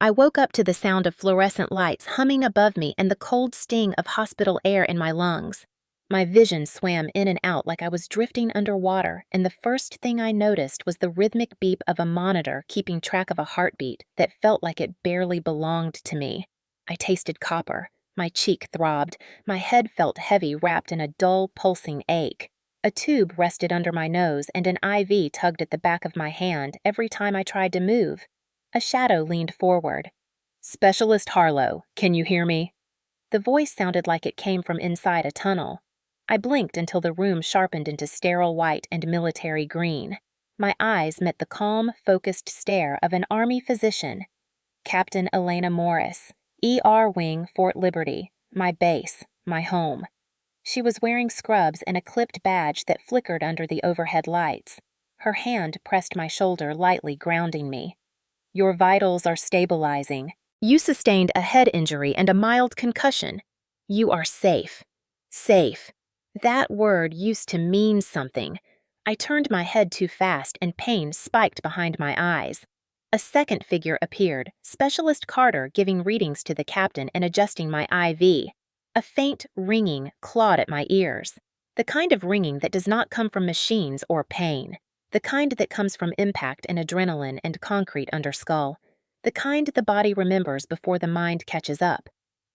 I woke up to the sound of fluorescent lights humming above me and the cold sting of hospital air in my lungs. My vision swam in and out like I was drifting underwater, and the first thing I noticed was the rhythmic beep of a monitor keeping track of a heartbeat that felt like it barely belonged to me. I tasted copper. My cheek throbbed. My head felt heavy, wrapped in a dull, pulsing ache. A tube rested under my nose, and an IV tugged at the back of my hand every time I tried to move. A shadow leaned forward. "Specialist Harlow, can you hear me?" The voice sounded like it came from inside a tunnel. I blinked until the room sharpened into sterile white and military green. My eyes met the calm, focused stare of an Army physician. Captain Elena Morris, ER Wing, Fort Liberty, my base, my home. She was wearing scrubs and a clipped badge that flickered under the overhead lights. Her hand pressed my shoulder lightly, grounding me. "Your vitals are stabilizing. You sustained a head injury and a mild concussion. You are safe." Safe. That word used to mean something. I turned my head too fast and pain spiked behind my eyes. A second figure appeared, Specialist Carter giving readings to the captain and adjusting my IV. A faint ringing clawed at my ears. The kind of ringing that does not come from machines or pain. The kind that comes from impact and adrenaline and concrete under skull. The kind the body remembers before the mind catches up.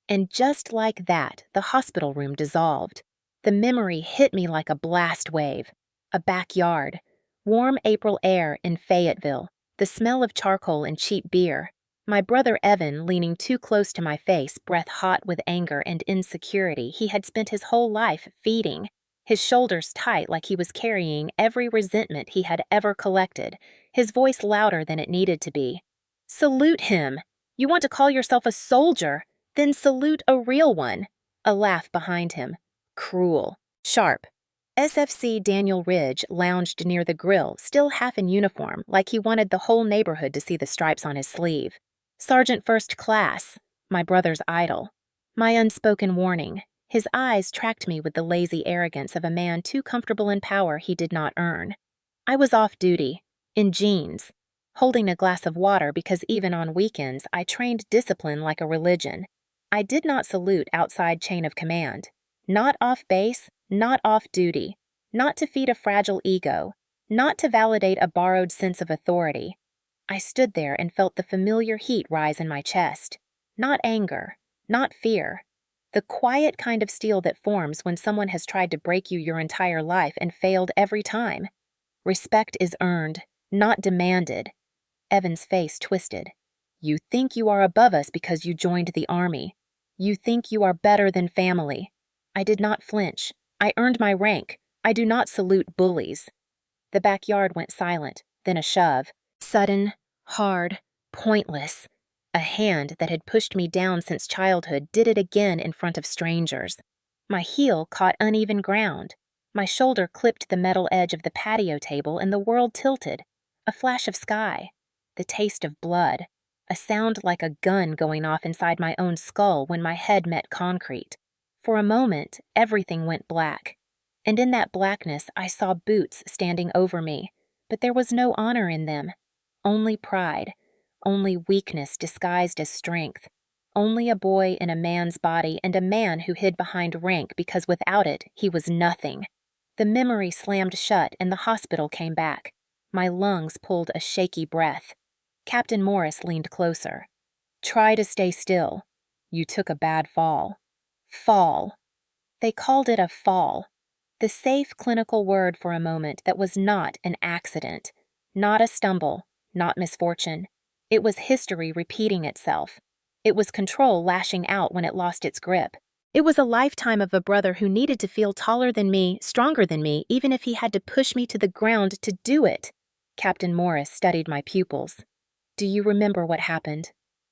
And just like that, the hospital room dissolved. The memory hit me like a blast wave. A backyard. Warm April air in Fayetteville. The smell of charcoal and cheap beer. My brother Evan leaning too close to my face, breath hot with anger and insecurity he had spent his whole life feeding. His shoulders tight like he was carrying every resentment he had ever collected, his voice louder than it needed to be. "Salute him! You want to call yourself a soldier? Then salute a real one." A laugh behind him. Cruel. Sharp. SFC Daniel Ridge lounged near the grill, still half in uniform, like he wanted the whole neighborhood to see the stripes on his sleeve. Sergeant First Class, my brother's idol. My unspoken warning. His eyes tracked me with the lazy arrogance of a man too comfortable in power he did not earn. I was off duty, in jeans, holding a glass of water because even on weekends I trained discipline like a religion. I did not salute outside chain of command. Not off base, not off duty. Not to feed a fragile ego. Not to validate a borrowed sense of authority. I stood there and felt the familiar heat rise in my chest. Not anger, not fear. The quiet kind of steel that forms when someone has tried to break you your entire life and failed every time. Respect is earned, not demanded. Evan's face twisted. "You think you are above us because you joined the Army. You think you are better than family." I did not flinch. I earned my rank. I do not salute bullies. The backyard went silent, then a shove. Sudden, hard, pointless. A hand that had pushed me down since childhood did it again in front of strangers. My heel caught uneven ground. My shoulder clipped the metal edge of the patio table and the world tilted. A flash of sky. The taste of blood. A sound like a gun going off inside my own skull when my head met concrete. For a moment, everything went black. And in that blackness, I saw boots standing over me. But there was no honor in them. Only pride. Only weakness disguised as strength. Only a boy in a man's body and a man who hid behind rank because without it, he was nothing. The memory slammed shut and the hospital came back. My lungs pulled a shaky breath. Captain Morris leaned closer. "Try to stay still. You took a bad fall." Fall. They called it a fall. The safe clinical word for a moment that was not an accident. Not a stumble. Not misfortune. It was history repeating itself. It was control lashing out when it lost its grip. It was a lifetime of a brother who needed to feel taller than me, stronger than me, even if he had to push me to the ground to do it. Captain Morris studied my pupils. "Do you remember what happened?"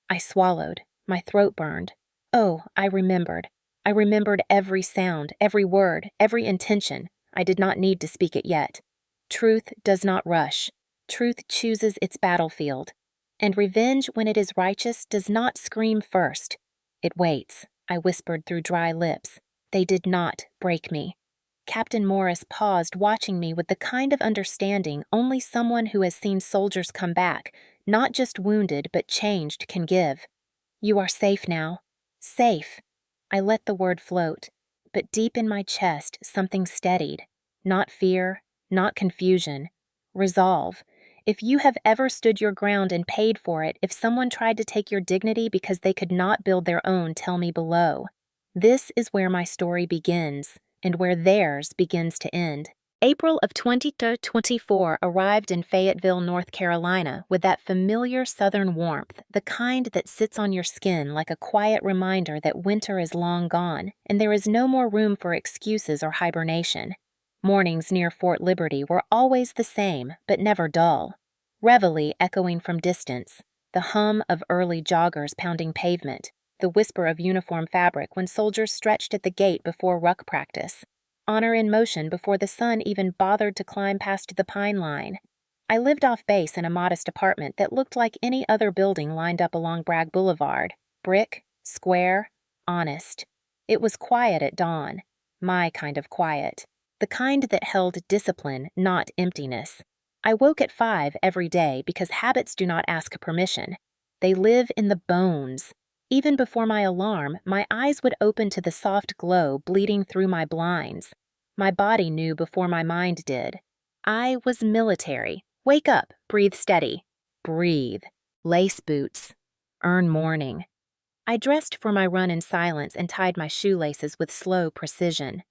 I swallowed. My throat burned. Oh, I remembered. I remembered every sound, every word, every intention. I did not need to speak it yet. Truth does not rush. Truth chooses its battlefield. And revenge, when it is righteous, does not scream first. It waits, I whispered through dry lips. They did not break me. Captain Morris paused, watching me with the kind of understanding only someone who has seen soldiers come back, not just wounded but changed, can give. You are safe now. Safe. I let the word float, but deep in my chest something steadied. Not fear, not confusion. Resolve. If you have ever stood your ground and paid for it, if someone tried to take your dignity because they could not build their own, tell me below. This is where my story begins, and where theirs begins to end. April of 2024 arrived in Fayetteville, North Carolina, with that familiar southern warmth, the kind that sits on your skin like a quiet reminder that winter is long gone, and there is no more room for excuses or hibernation. Mornings near Fort Liberty were always the same, but never dull. Reveille echoing from distance, the hum of early joggers pounding pavement, the whisper of uniform fabric when soldiers stretched at the gate before ruck practice. Honor in motion before the sun even bothered to climb past the pine line. I lived off base in a modest apartment that looked like any other building lined up along Bragg Boulevard. Brick, square, honest. It was quiet at dawn. My kind of quiet. The kind that held discipline, not emptiness. I woke at 5 every day because habits do not ask permission. They live in the bones. Even before my alarm, my eyes would open to the soft glow bleeding through my blinds. My body knew before my mind did. I was military. Wake up, breathe steady. Breathe. Lace boots. Earn morning. I dressed for my run in silence and tied my shoelaces with slow precision.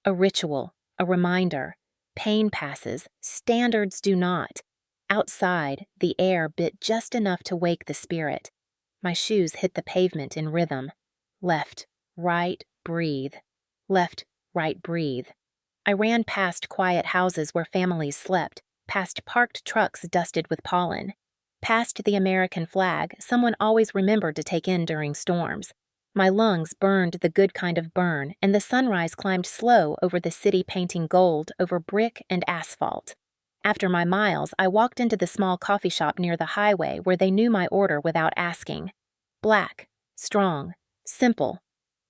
A ritual, a reminder. Pain passes, standards do not. Outside, the air bit just enough to wake the spirit. My shoes hit the pavement in rhythm. Left, right, breathe. Left, right, breathe. I ran past quiet houses where families slept, past parked trucks dusted with pollen, past the American flag someone always remembered to take in during storms. My lungs burned the good kind of burn, and the sunrise climbed slow over the city painting gold over brick and asphalt. After my miles, I walked into the small coffee shop near the highway where they knew my order without asking. Black, strong, simple.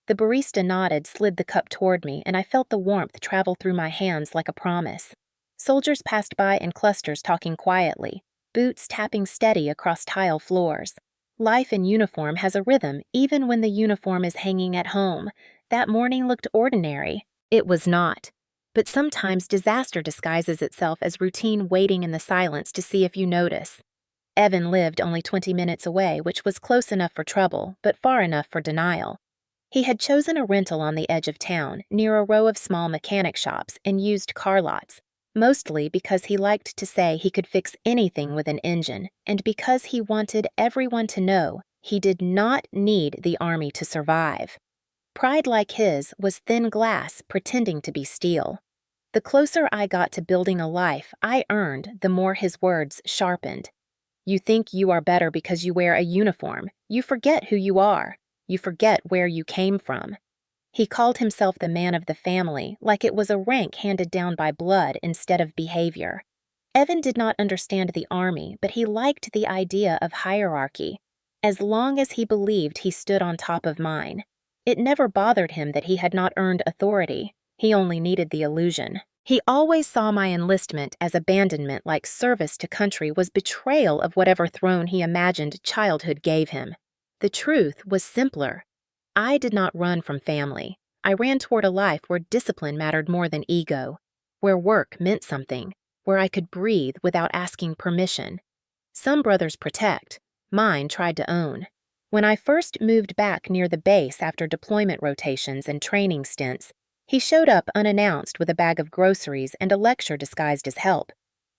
The barista nodded, slid the cup toward me, and I felt the warmth travel through my hands like a promise. Soldiers passed by in clusters talking quietly, boots tapping steady across tile floors. Life in uniform has a rhythm even when the uniform is hanging at home. That morning looked ordinary. It was not. But sometimes disaster disguises itself as routine waiting in the silence to see if you notice. Evan lived only 20 minutes away, which was close enough for trouble, but far enough for denial. He had chosen a rental on the edge of town, near a row of small mechanic shops and used car lots, mostly because he liked to say he could fix anything with an engine, and because he wanted everyone to know he did not need the army to survive. Pride like his was thin glass pretending to be steel. The closer I got to building a life I earned, the more his words sharpened. You think you are better because you wear a uniform. You forget who you are. You forget where you came from. He called himself the man of the family, like it was a rank handed down by blood instead of behavior. Evan did not understand the army, but he liked the idea of hierarchy, as long as he believed he stood on top of mine. It never bothered him that he had not earned authority. He only needed the illusion. He always saw my enlistment as abandonment, like service to country was betrayal of whatever throne he imagined childhood gave him. The truth was simpler. I did not run from family. I ran toward a life where discipline mattered more than ego, where work meant something, where I could breathe without asking permission. Some brothers protect. Mine tried to own. When I first moved back near the base after deployment rotations and training stints, he showed up unannounced with a bag of groceries and a lecture disguised as help.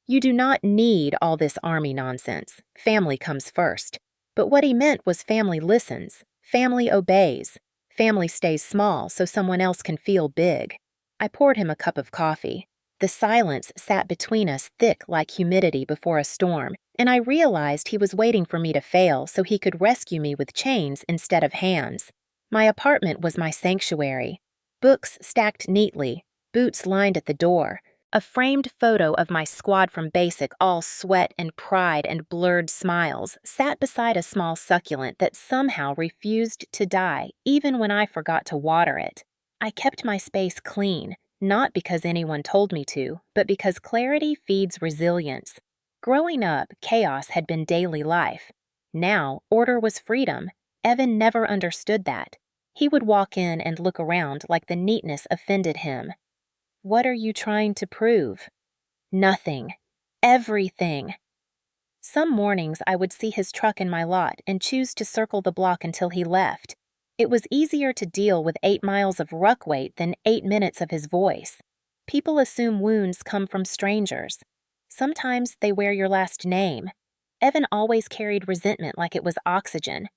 You do not need all this army nonsense. Family comes first. But what he meant was family listens, family obeys, family stays small so someone else can feel big. I poured him a cup of coffee. The silence sat between us thick like humidity before a storm, and I realized he was waiting for me to fail so he could rescue me with chains instead of hands. My apartment was my sanctuary. Books stacked neatly, boots lined at the door. A framed photo of my squad from basic, all sweat and pride and blurred smiles, sat beside a small succulent that somehow refused to die even when I forgot to water it. I kept my space clean, not because anyone told me to, but because clarity feeds resilience. Growing up, chaos had been daily life. Now, order was freedom. Evan never understood that. He would walk in and look around like the neatness offended him. "What are you trying to prove?" "Nothing. Everything." Some mornings I would see his truck in my lot and choose to circle the block until he left. It was easier to deal with 8 miles of ruck weight than 8 minutes of his voice. People assume wounds come from strangers. Sometimes they wear your last name. Evan always carried resentment like it was oxygen.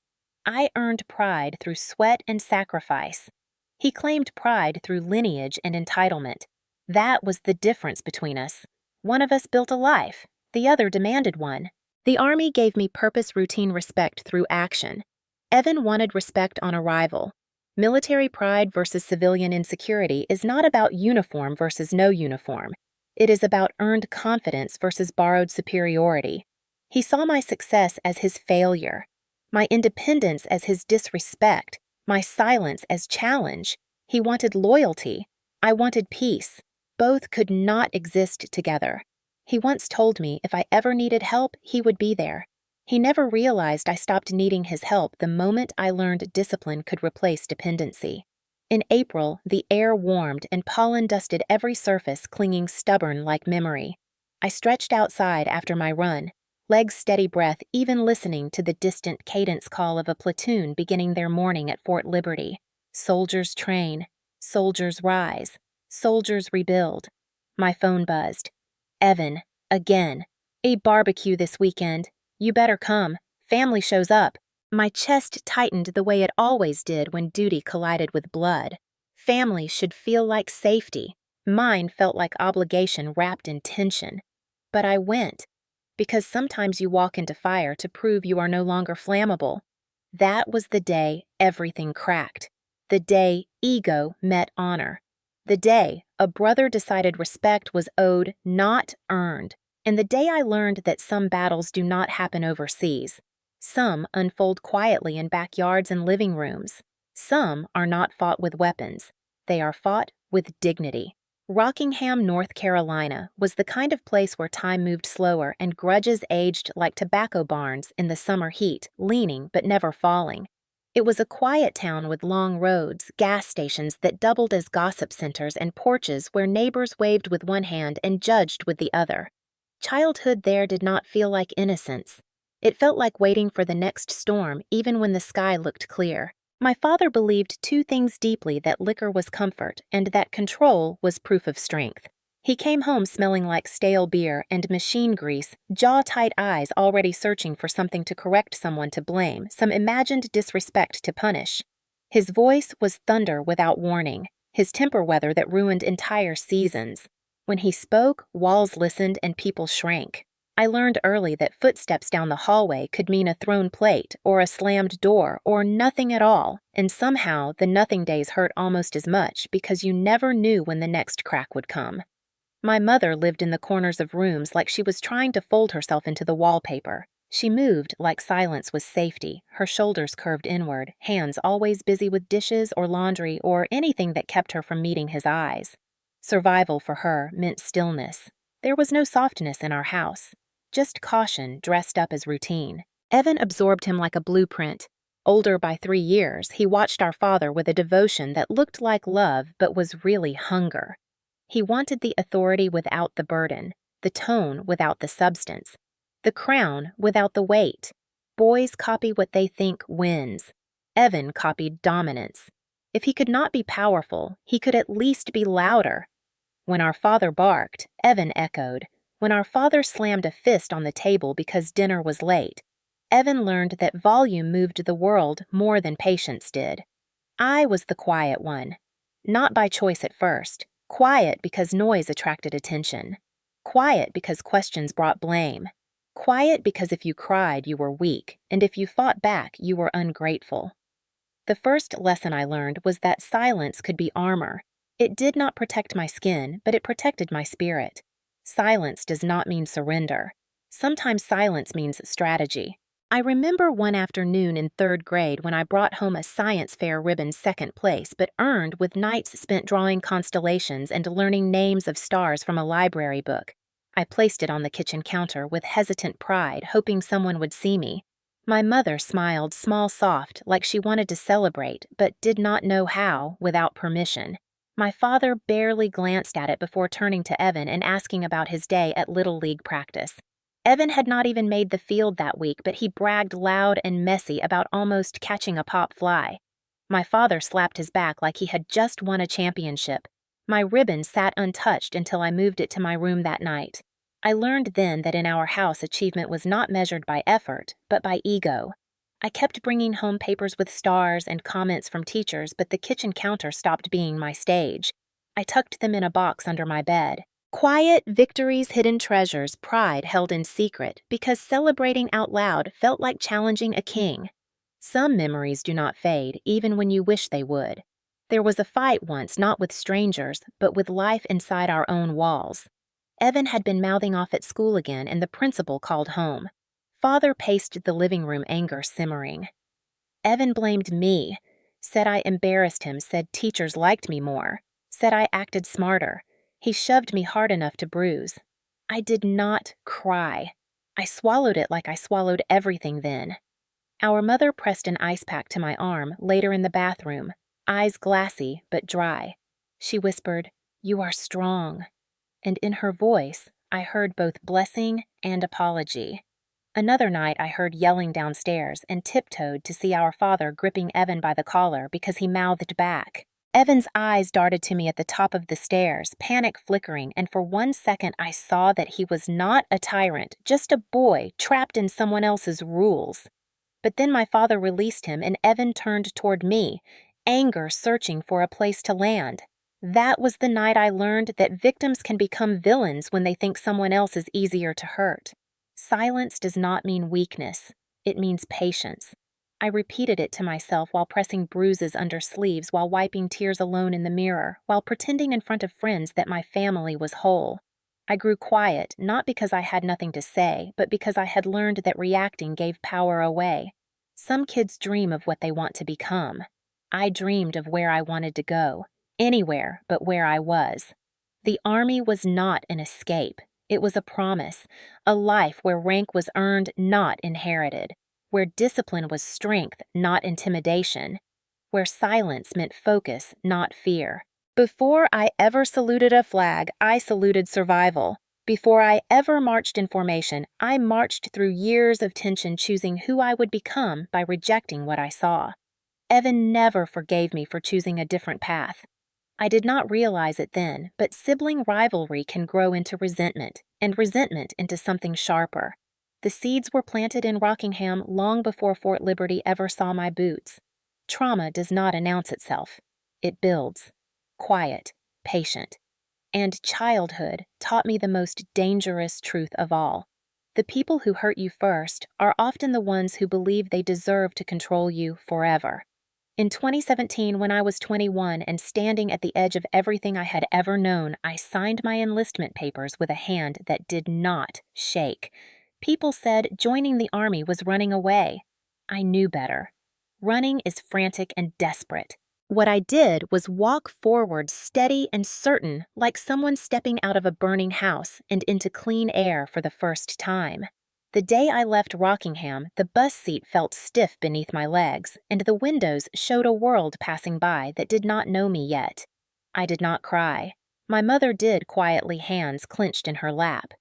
I earned pride through sweat and sacrifice. He claimed pride through lineage and entitlement. That was the difference between us. One of us built a life, the other demanded one. The Army gave me purpose, routine, respect through action. Evan wanted respect on arrival. Military pride versus civilian insecurity is not about uniform versus no uniform. It is about earned confidence versus borrowed superiority. He saw my success as his failure, my independence as his disrespect, my silence as challenge. He wanted loyalty. I wanted peace. Both could not exist together. He once told me if I ever needed help, he would be there. He never realized I stopped needing his help the moment I learned discipline could replace dependency. In April, the air warmed and pollen dusted every surface, clinging stubborn like memory. I stretched outside after my run, legs steady breath, even listening to the distant cadence call of a platoon beginning their morning at Fort Liberty. Soldiers train. Soldiers rise. Soldiers rebuild. My phone buzzed. "Evan, again. A barbecue this weekend. You better come. Family shows up." My chest tightened the way it always did when duty collided with blood. Family should feel like safety. Mine felt like obligation wrapped in tension. But I went, because sometimes you walk into fire to prove you are no longer flammable. That was the day everything cracked. The day ego met honor. The day a brother decided respect was owed, not earned. And the day I learned that some battles do not happen overseas. Some unfold quietly in backyards and living rooms. Some are not fought with weapons. They are fought with dignity. Rockingham, North Carolina, was the kind of place where time moved slower and grudges aged like tobacco barns in the summer heat, leaning but never falling. It was a quiet town with long roads, gas stations that doubled as gossip centers, and porches where neighbors waved with one hand and judged with the other. Childhood there did not feel like innocence. It felt like waiting for the next storm, even when the sky looked clear. My father believed two things deeply: that liquor was comfort and that control was proof of strength. He came home smelling like stale beer and machine grease, jaw-tight eyes already searching for something to correct, someone to blame, some imagined disrespect to punish. His voice was thunder without warning, his temper weather that ruined entire seasons. When he spoke, walls listened and people shrank. I learned early that footsteps down the hallway could mean a thrown plate or a slammed door or nothing at all, and somehow the nothing days hurt almost as much because you never knew when the next crack would come. My mother lived in the corners of rooms like she was trying to fold herself into the wallpaper. She moved like silence was safety, her shoulders curved inward, hands always busy with dishes or laundry or anything that kept her from meeting his eyes. Survival for her meant stillness. There was no softness in our house. Just caution dressed up as routine. Evan absorbed him like a blueprint. Older by 3 years, he watched our father with a devotion that looked like love but was really hunger. He wanted the authority without the burden, the tone without the substance, the crown without the weight. Boys copy what they think wins. Evan copied dominance. If he could not be powerful, he could at least be louder. When our father barked, Evan echoed. When our father slammed a fist on the table because dinner was late, Evan learned that volume moved the world more than patience did. I was the quiet one. Not by choice at first. Quiet because noise attracted attention. Quiet because questions brought blame. Quiet because if you cried, you were weak, and if you fought back, you were ungrateful. The first lesson I learned was that silence could be armor. It did not protect my skin, but it protected my spirit. Silence does not mean surrender. Sometimes silence means strategy. I remember one afternoon in 3rd grade when I brought home a science fair ribbon 2nd place, but earned with nights spent drawing constellations and learning names of stars from a library book. I placed it on the kitchen counter with hesitant pride, hoping someone would see me. My mother smiled small soft, like she wanted to celebrate, but did not know how without permission. My father barely glanced at it before turning to Evan and asking about his day at Little League practice. Evan had not even made the field that week, but he bragged loud and messy about almost catching a pop fly. My father slapped his back like he had just won a championship. My ribbon sat untouched until I moved it to my room that night. I learned then that in our house achievement was not measured by effort, but by ego. I kept bringing home papers with stars and comments from teachers, but the kitchen counter stopped being my stage. I tucked them in a box under my bed. Quiet victories, hidden treasures, pride held in secret, because celebrating out loud felt like challenging a king. Some memories do not fade, even when you wish they would. There was a fight once, not with strangers, but with life inside our own walls. Evan had been mouthing off at school again, and the principal called home. Father paced the living room, anger simmering. Evan blamed me, said I embarrassed him, said teachers liked me more, said I acted smarter. He shoved me hard enough to bruise. I did not cry. I swallowed it like I swallowed everything then. Our mother pressed an ice pack to my arm later in the bathroom, eyes glassy but dry. She whispered, "You are strong." And in her voice, I heard both blessing and apology. Another night I heard yelling downstairs and tiptoed to see our father gripping Evan by the collar because he mouthed back. Evan's eyes darted to me at the top of the stairs, panic flickering, and for 1 second I saw that he was not a tyrant, just a boy trapped in someone else's rules. But then my father released him and Evan turned toward me, anger searching for a place to land. That was the night I learned that victims can become villains when they think someone else is easier to hurt. Silence does not mean weakness. It means patience. I repeated it to myself while pressing bruises under sleeves, while wiping tears alone in the mirror, while pretending in front of friends that my family was whole. I grew quiet, not because I had nothing to say, but because I had learned that reacting gave power away. Some kids dream of what they want to become. I dreamed of where I wanted to go. Anywhere but where I was. The army was not an escape. It was a promise, a life where rank was earned, not inherited, where discipline was strength, not intimidation, where silence meant focus, not fear. Before I ever saluted a flag, I saluted survival. Before I ever marched in formation, I marched through years of tension, choosing who I would become by rejecting what I saw. Evan never forgave me for choosing a different path. I did not realize it then, but sibling rivalry can grow into resentment, and resentment into something sharper. The seeds were planted in Rockingham long before Fort Liberty ever saw my boots. Trauma does not announce itself. It builds. Quiet, patient. And childhood taught me the most dangerous truth of all. The people who hurt you first are often the ones who believe they deserve to control you forever. In 2017, when I was 21 and standing at the edge of everything I had ever known, I signed my enlistment papers with a hand that did not shake. People said joining the army was running away. I knew better. Running is frantic and desperate. What I did was walk forward steady and certain, like someone stepping out of a burning house and into clean air for the first time. The day I left Rockingham, the bus seat felt stiff beneath my legs, and the windows showed a world passing by that did not know me yet. I did not cry. My mother did quietly, hands clenched in her lap.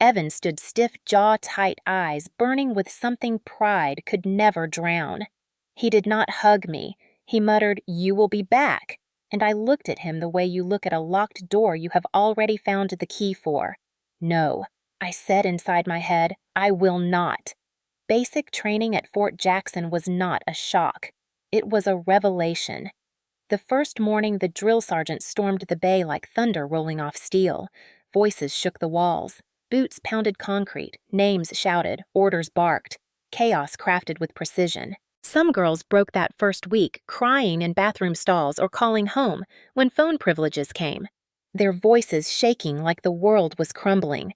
Evan stood stiff, jaw-tight eyes, burning with something pride could never drown. He did not hug me. He muttered, "You will be back," and I looked at him the way you look at a locked door you have already found the key for. No. I said inside my head, I will not. Basic training at Fort Jackson was not a shock. It was a revelation. The first morning, the drill sergeant stormed the bay like thunder rolling off steel. Voices shook the walls. Boots pounded concrete. Names shouted. Orders barked. Chaos crafted with precision. Some girls broke that first week, crying in bathroom stalls or calling home when phone privileges came. Their voices shaking like the world was crumbling.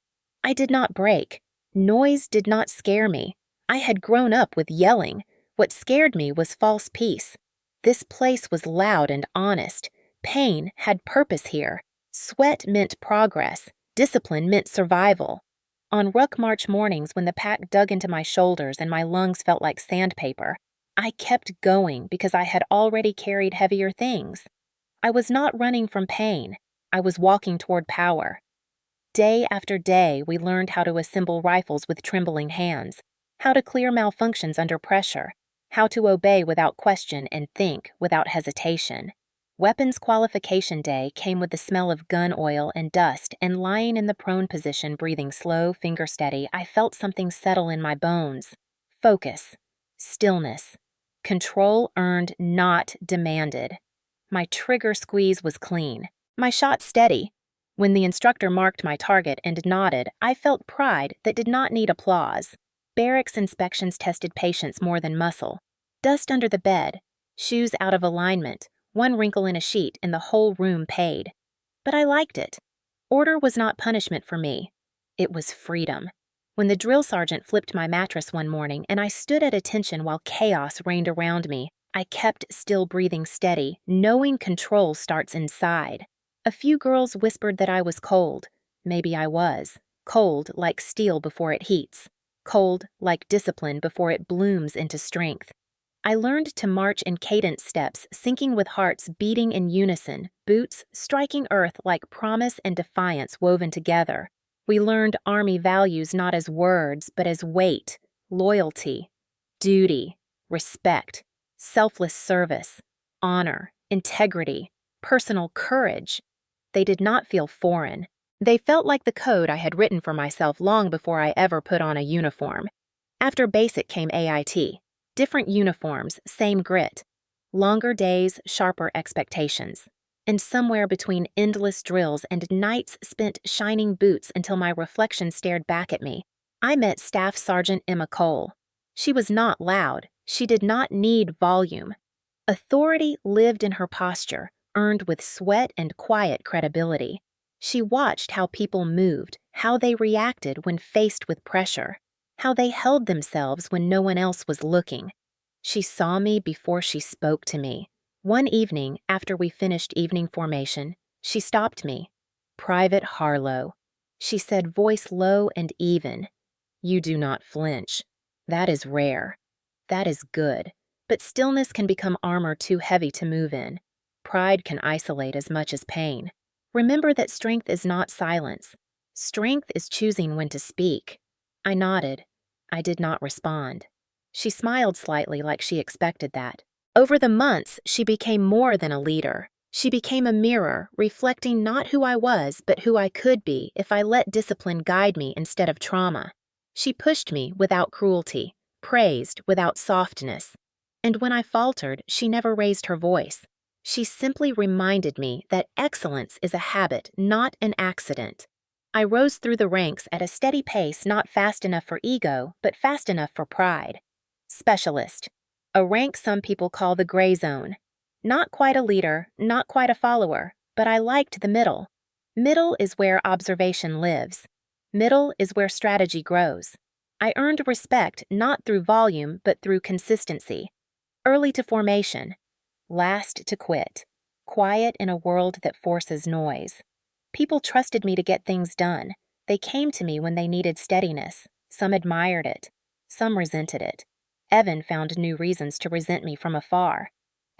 I did not break. Noise did not scare me. I had grown up with yelling. What scared me was false peace. This place was loud and honest. Pain had purpose here. Sweat meant progress. Discipline meant survival. On ruck march mornings when the pack dug into my shoulders and my lungs felt like sandpaper, I kept going because I had already carried heavier things. I was not running from pain. I was walking toward power. Day after day, we learned how to assemble rifles with trembling hands, how to clear malfunctions under pressure, how to obey without question and think without hesitation. Weapons qualification day came with the smell of gun oil and dust, and lying in the prone position, breathing slow, finger steady, I felt something settle in my bones. Focus. Stillness. Control earned, not demanded. My trigger squeeze was clean. My shot steady. When the instructor marked my target and nodded, I felt pride that did not need applause. Barracks inspections tested patience more than muscle. Dust under the bed, shoes out of alignment, one wrinkle in a sheet, and the whole room paid. But I liked it. Order was not punishment for me. It was freedom. When the drill sergeant flipped my mattress one morning and I stood at attention while chaos reigned around me, I kept still breathing steady, knowing control starts inside. A few girls whispered that I was cold. Maybe I was. Cold like steel before it heats. Cold like discipline before it blooms into strength. I learned to march in cadence steps, syncing with hearts beating in unison, boots striking earth like promise and defiance woven together. We learned Army values not as words, but as weight, loyalty, duty, respect, selfless service, honor, integrity, personal courage. They did not feel foreign. They felt like the code I had written for myself long before I ever put on a uniform. After basic came AIT. Different uniforms, same grit. Longer days, sharper expectations. And somewhere between endless drills and nights spent shining boots until my reflection stared back at me, I met Staff Sergeant Emma Cole. She was not loud. She did not need volume. Authority lived in her posture, earned with sweat and quiet credibility. She watched how people moved, how they reacted when faced with pressure, how they held themselves when no one else was looking. She saw me before she spoke to me. One evening, after we finished evening formation, she stopped me. "Private Harlow," she said, voice low and even. "You do not flinch. That is rare. That is good. But stillness can become armor too heavy to move in. Pride can isolate as much as pain. Remember that strength is not silence. Strength is choosing when to speak." I nodded. I did not respond. She smiled slightly like she expected that. Over the months, she became more than a leader. She became a mirror, reflecting not who I was, but who I could be if I let discipline guide me instead of trauma. She pushed me without cruelty, praised without softness. And when I faltered, she never raised her voice. She simply reminded me that excellence is a habit, not an accident. I rose through the ranks at a steady pace, not fast enough for ego, but fast enough for pride. Specialist. A rank some people call the gray zone. Not quite a leader, not quite a follower, but I liked the middle. Middle is where observation lives. Middle is where strategy grows. I earned respect not through volume, but through consistency. Early to formation. Last to quit. Quiet in a world that forces noise. People trusted me to get things done. They came to me when they needed steadiness. Some admired it. Some resented it. Evan found new reasons to resent me from afar.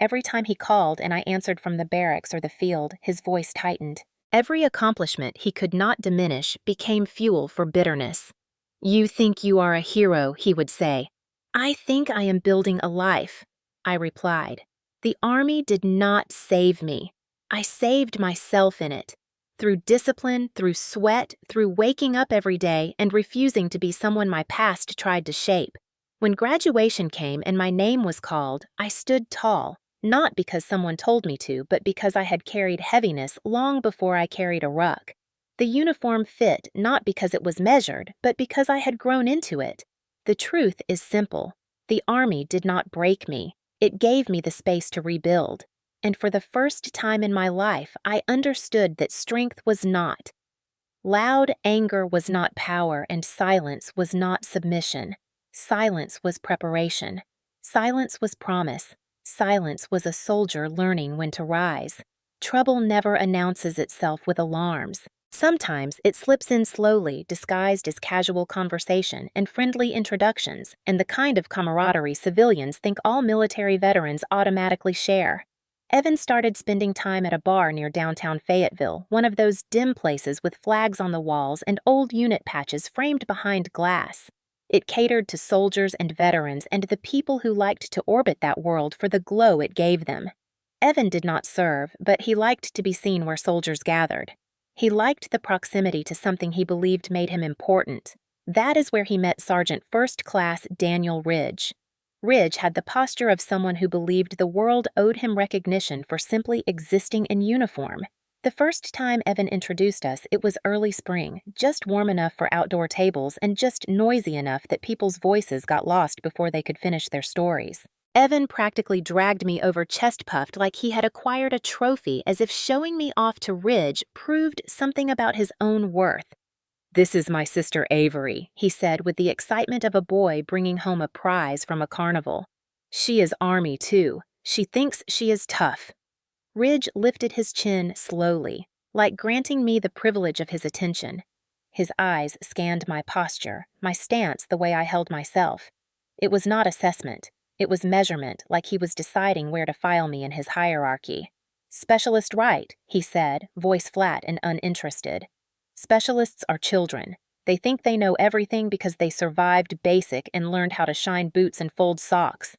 Every time he called and I answered from the barracks or the field, his voice tightened. Every accomplishment he could not diminish became fuel for bitterness. "You think you are a hero," he would say. "I think I am building a life," I replied. The Army did not save me. I saved myself in it. Through discipline, through sweat, through waking up every day and refusing to be someone my past tried to shape. When graduation came and my name was called, I stood tall, not because someone told me to, but because I had carried heaviness long before I carried a ruck. The uniform fit not because it was measured, but because I had grown into it. The truth is simple. The Army did not break me. It gave me the space to rebuild. And for the first time in my life, I understood that strength was not. Loud anger was not power, and silence was not submission. Silence was preparation. Silence was promise. Silence was a soldier learning when to rise. Trouble never announces itself with alarms. Sometimes it slips in slowly, disguised as casual conversation and friendly introductions, and the kind of camaraderie civilians think all military veterans automatically share. Evan started spending time at a bar near downtown Fayetteville, one of those dim places with flags on the walls and old unit patches framed behind glass. It catered to soldiers and veterans and the people who liked to orbit that world for the glow it gave them. Evan did not serve, but he liked to be seen where soldiers gathered. He liked the proximity to something he believed made him important. That is where he met Sergeant First Class Daniel Ridge. Ridge had the posture of someone who believed the world owed him recognition for simply existing in uniform. The first time Evan introduced us, it was early spring, just warm enough for outdoor tables and just noisy enough that people's voices got lost before they could finish their stories. Evan practically dragged me over chest-puffed like he had acquired a trophy, as if showing me off to Ridge proved something about his own worth. "This is my sister Avery," he said with the excitement of a boy bringing home a prize from a carnival. "She is Army, too. She thinks she is tough." Ridge lifted his chin slowly, like granting me the privilege of his attention. His eyes scanned my posture, my stance, the way I held myself. It was not assessment. It was measurement, like he was deciding where to file me in his hierarchy. "Specialist right," he said, voice flat and uninterested. "Specialists are children. They think they know everything because they survived basic and learned how to shine boots and fold socks."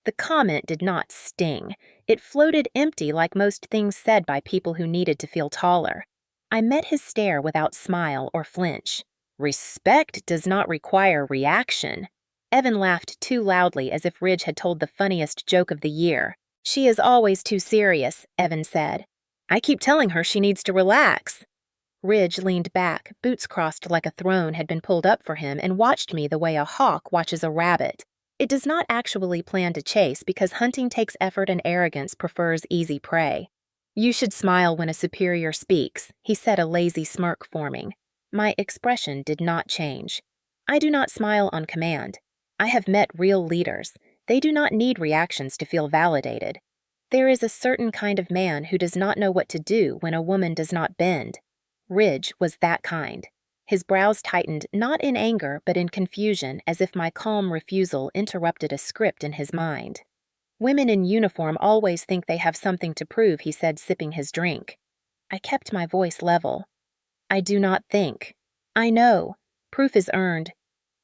The comment did not sting. It floated empty like most things said by people who needed to feel taller. I met his stare without smile or flinch. "Respect does not require reaction." Evan laughed too loudly, as if Ridge had told the funniest joke of the year. "She is always too serious," Evan said. "I keep telling her she needs to relax." Ridge leaned back, boots crossed like a throne had been pulled up for him, and watched me the way a hawk watches a rabbit. It does not actually plan to chase because hunting takes effort and arrogance prefers easy prey. "You should smile when a superior speaks," he said, a lazy smirk forming. My expression did not change. I do not smile on command. I have met real leaders. They do not need reactions to feel validated. There is a certain kind of man who does not know what to do when a woman does not bend. Ridge was that kind. His brows tightened, not in anger, but in confusion, as if my calm refusal interrupted a script in his mind. "Women in uniform always think they have something to prove," he said, sipping his drink. I kept my voice level. "I do not think. I know. Proof is earned.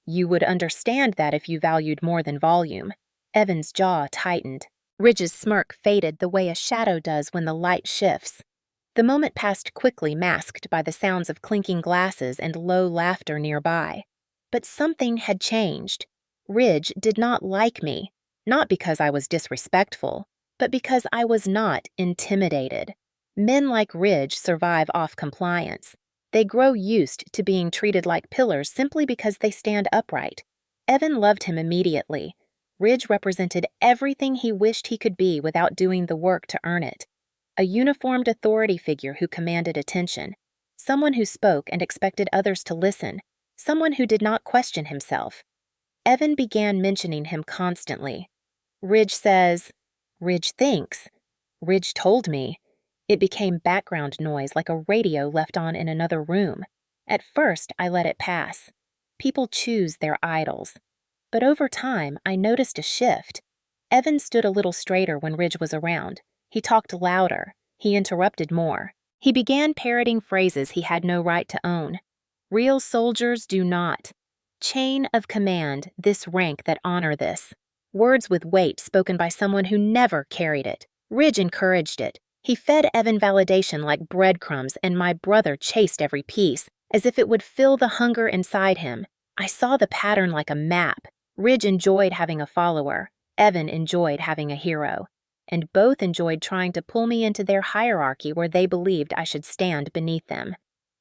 You would understand that if you valued more than volume." Evan's jaw tightened. Ridge's smirk faded the way a shadow does when the light shifts. The moment passed quickly, masked by the sounds of clinking glasses and low laughter nearby. But something had changed. Ridge did not like me, not because I was disrespectful, but because I was not intimidated. Men like Ridge survive off compliance. They grow used to being treated like pillars simply because they stand upright. Evan loved him immediately. Ridge represented everything he wished he could be without doing the work to earn it. A uniformed authority figure who commanded attention. Someone who spoke and expected others to listen. Someone who did not question himself. Evan began mentioning him constantly. "Ridge says," "Ridge thinks," "Ridge told me." It became background noise like a radio left on in another room. At first, I let it pass. People choose their idols. But over time, I noticed a shift. Evan stood a little straighter when Ridge was around. He talked louder. He interrupted more. He began parroting phrases he had no right to own. "Real soldiers do not." "Chain of command, this rank that honor this." Words with weight spoken by someone who never carried it. Ridge encouraged it. He fed Evan validation like breadcrumbs, and my brother chased every piece, as if it would fill the hunger inside him. I saw the pattern like a map. Ridge enjoyed having a follower. Evan enjoyed having a hero. And both enjoyed trying to pull me into their hierarchy where they believed I should stand beneath them.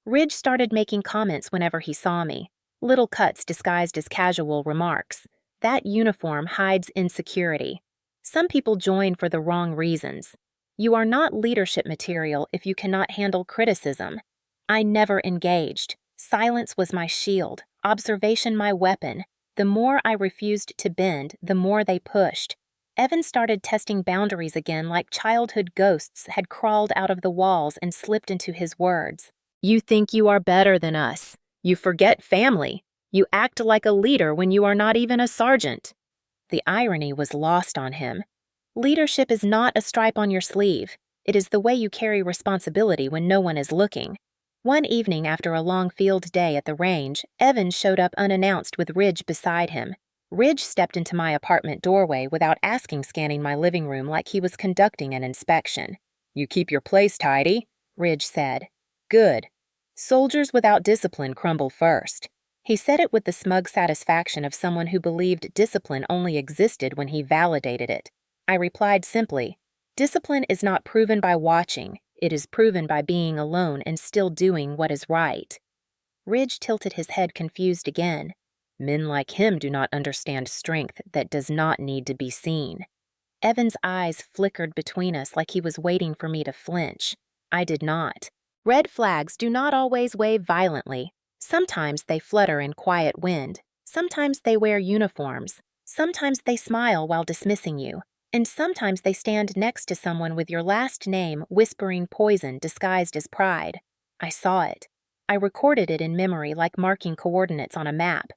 Ridge started making comments whenever he saw me. Little cuts disguised as casual remarks. That uniform hides insecurity. Some people join for the wrong reasons. You are not leadership material if you cannot handle criticism. I never engaged. Silence was my shield, observation my weapon. The more I refused to bend, the more they pushed. Evan started testing boundaries again, like childhood ghosts had crawled out of the walls and slipped into his words. You think you are better than us. You forget family. You act like a leader when you are not even a sergeant." The irony was lost on him. Leadership is not a stripe on your sleeve. It is the way you carry responsibility when no one is looking. One evening after a long field day at the range, Evan showed up unannounced with Ridge beside him. Ridge stepped into my apartment doorway without asking, scanning my living room like he was conducting an inspection. "You keep your place tidy," Ridge said. "Good. Soldiers without discipline crumble first." He said it with the smug satisfaction of someone who believed discipline only existed when he validated it. I replied simply, "Discipline is not proven by watching. It is proven by being alone and still doing what is right." Ridge tilted his head confused again. "Men like him do not understand strength that does not need to be seen." Evan's eyes flickered between us like he was waiting for me to flinch. I did not. Red flags do not always wave violently. Sometimes they flutter in quiet wind. Sometimes they wear uniforms. Sometimes they smile while dismissing you. And sometimes they stand next to someone with your last name whispering poison disguised as pride. I saw it. I recorded it in memory like marking coordinates on a map.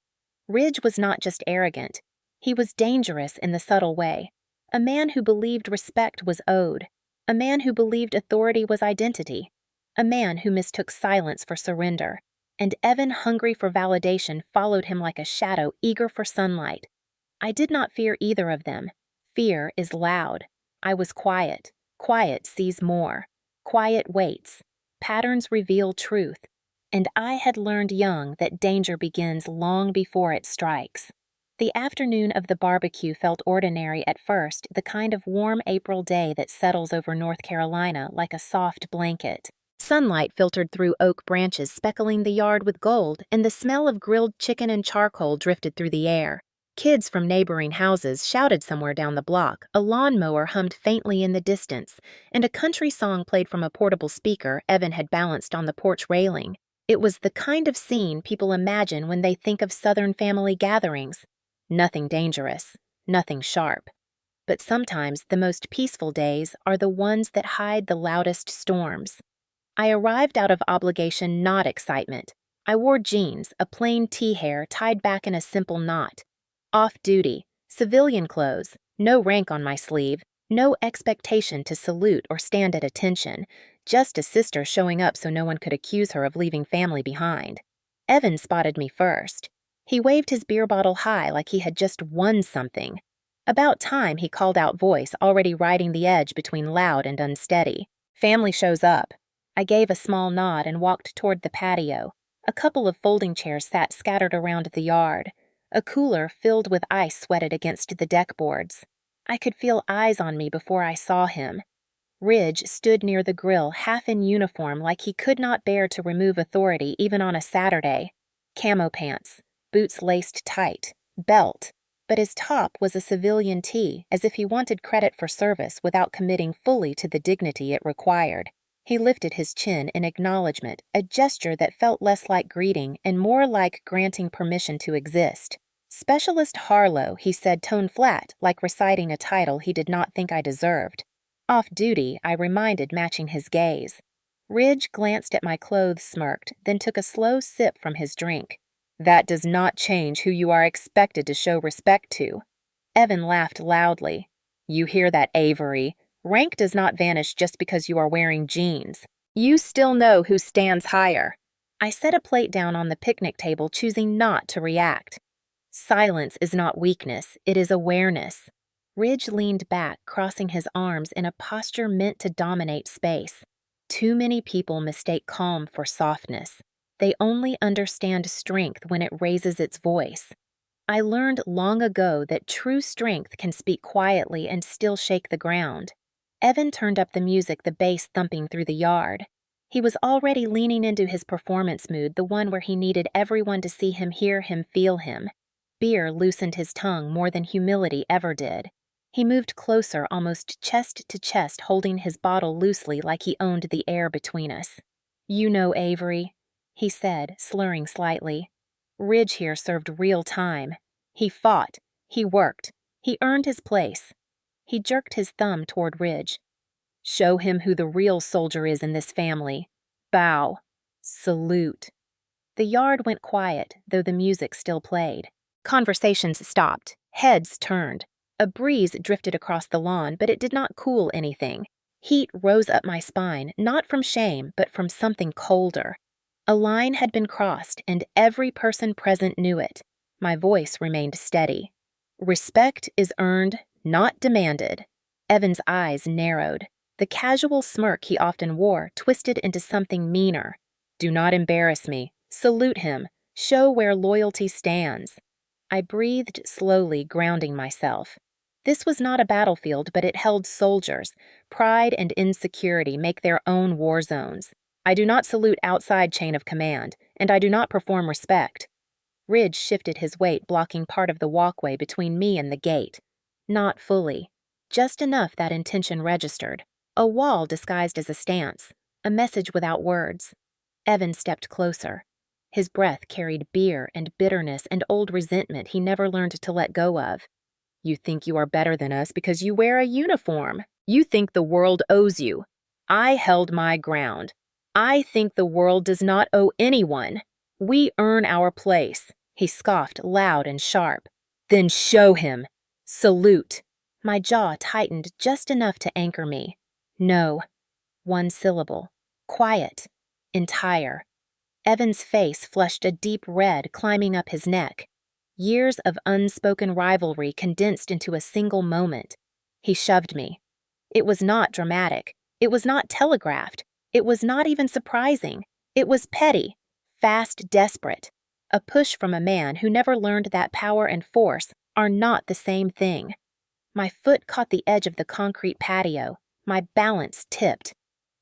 Ridge was not just arrogant. He was dangerous in the subtle way. A man who believed respect was owed. A man who believed authority was identity. A man who mistook silence for surrender. And Evan, hungry for validation, followed him like a shadow eager for sunlight. I did not fear either of them. Fear is loud. I was quiet. Quiet sees more. Quiet waits. Patterns reveal truth. And I had learned young that danger begins long before it strikes. The afternoon of the barbecue felt ordinary at first, the kind of warm April day that settles over North Carolina like a soft blanket. Sunlight filtered through oak branches, speckling the yard with gold, and the smell of grilled chicken and charcoal drifted through the air. Kids from neighboring houses shouted somewhere down the block, a lawnmower hummed faintly in the distance, and a country song played from a portable speaker Evan had balanced on the porch railing. It was the kind of scene people imagine when they think of Southern family gatherings. Nothing dangerous, nothing sharp. But sometimes the most peaceful days are the ones that hide the loudest storms. I arrived out of obligation, not excitement. I wore jeans, a plain tea-hair tied back in a simple knot. Off-duty, civilian clothes, no rank on my sleeve, no expectation to salute or stand at attention, just a sister showing up so no one could accuse her of leaving family behind. Evan spotted me first. He waved his beer bottle high like he had just won something. About time, he called out, voice already riding the edge between loud and unsteady. "Family shows up." I gave a small nod and walked toward the patio. A couple of folding chairs sat scattered around the yard. A cooler filled with ice sweated against the deck boards. I could feel eyes on me before I saw him. Ridge stood near the grill, half in uniform, like he could not bear to remove authority even on a Saturday. Camo pants, boots laced tight, belt, but his top was a civilian tee, as if he wanted credit for service without committing fully to the dignity it required. He lifted his chin in acknowledgement, a gesture that felt less like greeting and more like granting permission to exist. "Specialist Harlow," he said, tone flat, like reciting a title he did not think I deserved. "Off-duty," I reminded, matching his gaze. Ridge glanced at my clothes, smirked, then took a slow sip from his drink. "That does not change who you are expected to show respect to." Evan laughed loudly. "You hear that, Avery? Rank does not vanish just because you are wearing jeans. You still know who stands higher." I set a plate down on the picnic table, choosing not to react. Silence is not weakness, it is awareness. Ridge leaned back, crossing his arms in a posture meant to dominate space. Too many people mistake calm for softness. They only understand strength when it raises its voice. I learned long ago that true strength can speak quietly and still shake the ground. Evan turned up the music, the bass thumping through the yard. He was already leaning into his performance mood, the one where he needed everyone to see him, hear him, feel him. Beer loosened his tongue more than humility ever did. He moved closer, almost chest to chest, holding his bottle loosely like he owned the air between us. "You know, Avery," he said, slurring slightly. "Ridge here served real time. He fought. He worked. He earned his place." He jerked his thumb toward Ridge. "Show him who the real soldier is in this family. Bow." Salute. The yard went quiet, though the music still played. Conversations stopped. Heads turned. A breeze drifted across the lawn, but it did not cool anything. Heat rose up my spine, not from shame, but from something colder. A line had been crossed, and every person present knew it. My voice remained steady. Respect is earned, not demanded. Evan's eyes narrowed. The casual smirk he often wore twisted into something meaner. Do not embarrass me. Salute him. Show where loyalty stands. I breathed slowly, grounding myself. This was not a battlefield, but it held soldiers. Pride and insecurity make their own war zones. I do not salute outside chain of command, and I do not perform respect. Ridge shifted his weight, blocking part of the walkway between me and the gate. Not fully. Just enough that intention registered. A wall disguised as a stance. A message without words. Evan stepped closer. His breath carried beer and bitterness and old resentment he never learned to let go of. You think you are better than us because you wear a uniform. You think the world owes you. I held my ground. I think the world does not owe anyone. We earn our place. He scoffed loud and sharp. Then show him. Salute. My jaw tightened just enough to anchor me. No. One syllable. Quiet. Entire. Evan's face flushed a deep red, climbing up his neck. Years of unspoken rivalry condensed into a single moment. He shoved me. It was not dramatic. It was not telegraphed. It was not even surprising. It was petty, fast, desperate. A push from a man who never learned that power and force are not the same thing. My foot caught the edge of the concrete patio. My balance tipped.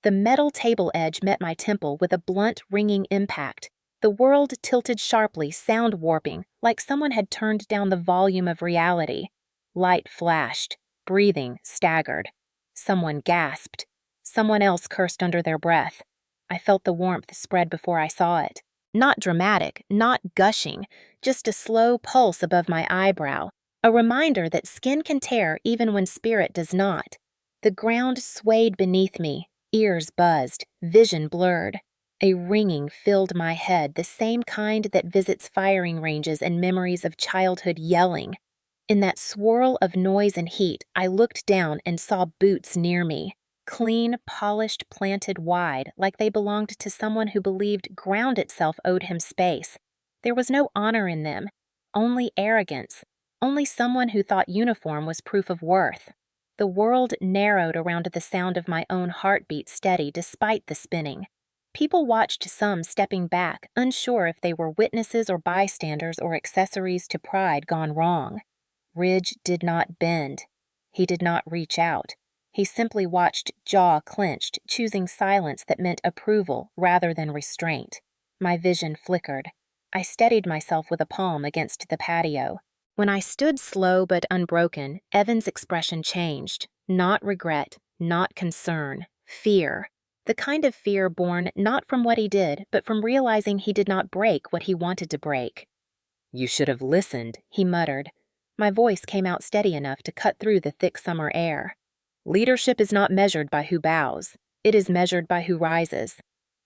The metal table edge met my temple with a blunt, ringing impact. The world tilted sharply, sound warping, like someone had turned down the volume of reality. Light flashed. Breathing staggered. Someone gasped. Someone else cursed under their breath. I felt the warmth spread before I saw it. Not dramatic, not gushing, just a slow pulse above my eyebrow. A reminder that skin can tear even when spirit does not. The ground swayed beneath me. Ears buzzed, vision blurred. A ringing filled my head, the same kind that visits firing ranges and memories of childhood yelling. In that swirl of noise and heat, I looked down and saw boots near me. Clean, polished, planted wide, like they belonged to someone who believed ground itself owed him space. There was no honor in them, only arrogance, only someone who thought uniform was proof of worth. The world narrowed around the sound of my own heartbeat steady despite the spinning. People watched, some stepping back, unsure if they were witnesses or bystanders or accessories to pride gone wrong. Ridge did not bend. He did not reach out. He simply watched, jaw clenched, choosing silence that meant approval rather than restraint. My vision flickered. I steadied myself with a palm against the patio. When I stood slow but unbroken, Evan's expression changed. Not regret, not concern, fear. The kind of fear born not from what he did, but from realizing he did not break what he wanted to break. You should have listened, he muttered. My voice came out steady enough to cut through the thick summer air. Leadership is not measured by who bows. It is measured by who rises.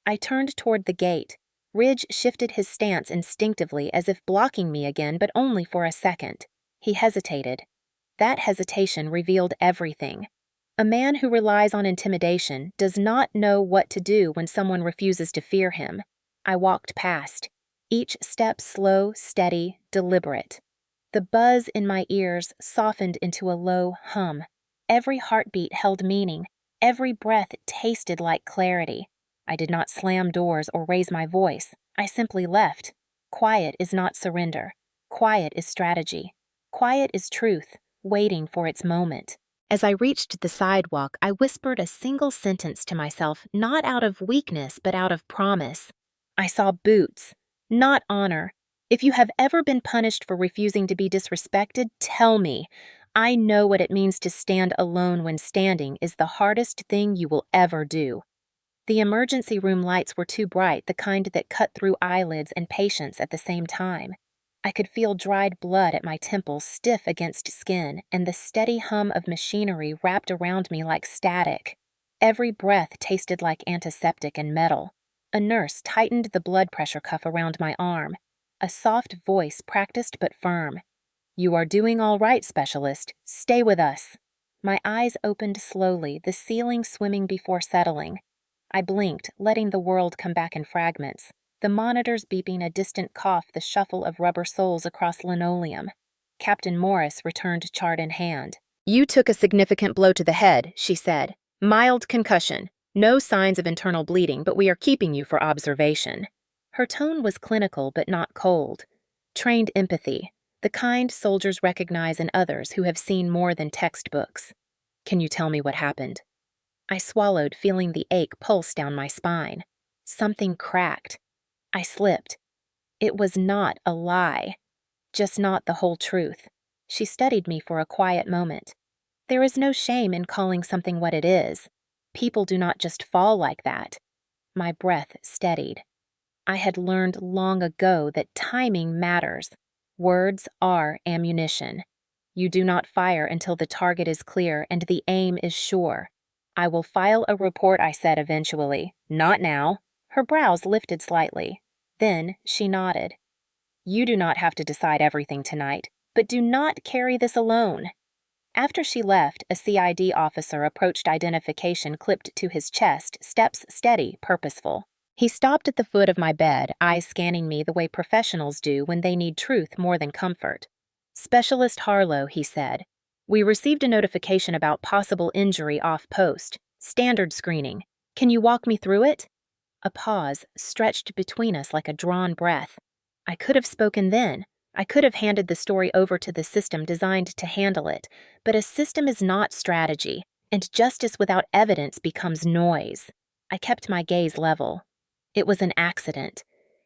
I turned toward the gate. Ridge shifted his stance instinctively as if blocking me again, but only for a second. He hesitated. That hesitation revealed everything. A man who relies on intimidation does not know what to do when someone refuses to fear him. I walked past. Each step slow, steady, deliberate. The buzz in my ears softened into a low hum. Every heartbeat held meaning. Every breath tasted like clarity. I did not slam doors or raise my voice. I simply left. Quiet is not surrender. Quiet is strategy. Quiet is truth, waiting for its moment. As I reached the sidewalk, I whispered a single sentence to myself, not out of weakness, but out of promise. I saw boots, not honor. If you have ever been punished for refusing to be disrespected, tell me. I know what it means to stand alone when standing is the hardest thing you will ever do. The emergency room lights were too bright, the kind that cut through eyelids and patience at the same time. I could feel dried blood at my temples, stiff against skin, and the steady hum of machinery wrapped around me like static. Every breath tasted like antiseptic and metal. A nurse tightened the blood pressure cuff around my arm. A soft voice, practiced but firm. "You are doing all right, specialist. Stay with us." My eyes opened slowly, the ceiling swimming before settling. I blinked, letting the world come back in fragments. The monitors beeping, a distant cough, the shuffle of rubber soles across linoleum. Captain Morris returned, chart in hand. "You took a significant blow to the head," she said. "Mild concussion. No signs of internal bleeding, but we are keeping you for observation." Her tone was clinical but not cold. Trained empathy, the kind soldiers recognize in others who have seen more than textbooks. "Can you tell me what happened?" I swallowed, feeling the ache pulse down my spine. Something cracked. I slipped. It was not a lie, just not the whole truth. She studied me for a quiet moment. "There is no shame in calling something what it is. People do not just fall like that." My breath steadied. I had learned long ago that timing matters. Words are ammunition. You do not fire until the target is clear and the aim is sure. "I will file a report," I said eventually. "Not now." Her brows lifted slightly. Then she nodded. "You do not have to decide everything tonight, but do not carry this alone." After she left, a CID officer approached, identification clipped to his chest, steps steady, purposeful. He stopped at the foot of my bed, eyes scanning me the way professionals do when they need truth more than comfort. "Specialist Harlow," he said, "we received a notification about possible injury off post. Standard screening. Can you walk me through it?" A pause stretched between us like a drawn breath. I could have spoken then. I could have handed the story over to the system designed to handle it, but a system is not strategy, and justice without evidence becomes noise. I kept my gaze level. "It was an accident."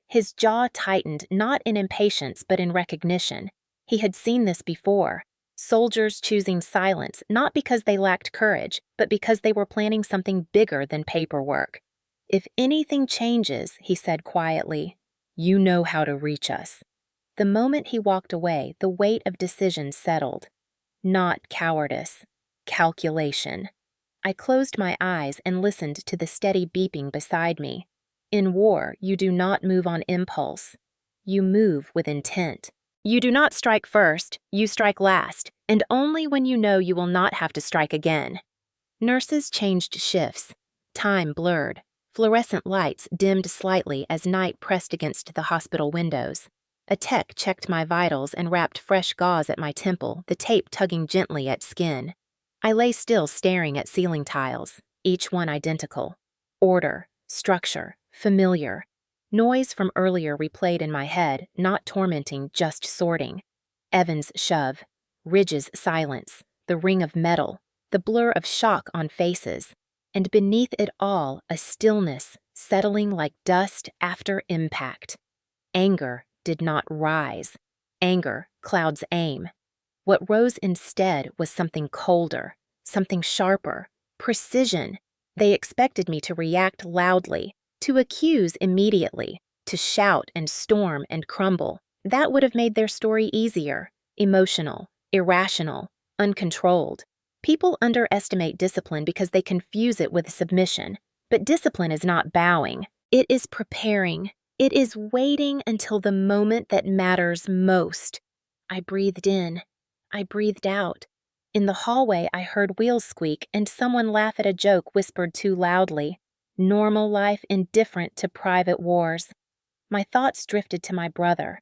His jaw tightened, not in impatience but in recognition. He had seen this before. Soldiers choosing silence, not because they lacked courage, but because they were planning something bigger than paperwork. "If anything changes," he said quietly, "you know how to reach us." The moment he walked away, the weight of decision settled. Not cowardice, calculation. I closed my eyes and listened to the steady beeping beside me. In war, you do not move on impulse. You move with intent. You do not strike first, you strike last, and only when you know you will not have to strike again. Nurses changed shifts. Time blurred. Fluorescent lights dimmed slightly as night pressed against the hospital windows. A tech checked my vitals and wrapped fresh gauze at my temple, the tape tugging gently at skin. I lay still, staring at ceiling tiles, each one identical. Order, structure, familiar. Noise from earlier replayed in my head, not tormenting, just sorting. Evan's shove. Ridge's silence. The ring of metal. The blur of shock on faces. And beneath it all, a stillness, settling like dust after impact. Anger did not rise. Anger clouds aim. What rose instead was something colder, something sharper, precision. They expected me to react loudly, to accuse immediately, to shout and storm and crumble. That would have made their story easier, emotional, irrational, uncontrolled. People underestimate discipline because they confuse it with submission. But discipline is not bowing. It is preparing. It is waiting until the moment that matters most. I breathed in. I breathed out. In the hallway, I heard wheels squeak and someone laugh at a joke whispered too loudly. Normal life indifferent to private wars. My thoughts drifted to my brother,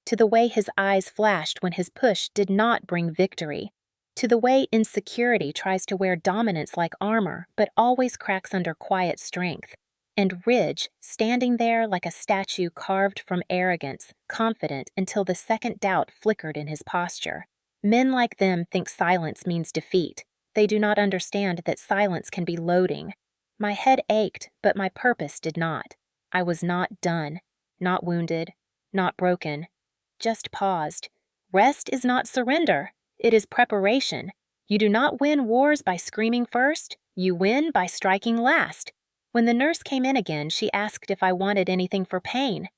to the way his eyes flashed when his push did not bring victory, to the way insecurity tries to wear dominance like armor but always cracks under quiet strength. And Ridge, standing there like a statue carved from arrogance, confident until the second doubt flickered in his posture. Men like them think silence means defeat. They do not understand that silence can be loading. My head ached, but my purpose did not. I was not done, not wounded, not broken, just paused. Rest is not surrender. It is preparation. You do not win wars by screaming first. You win by striking last. When the nurse came in again, she asked if I wanted anything for pain.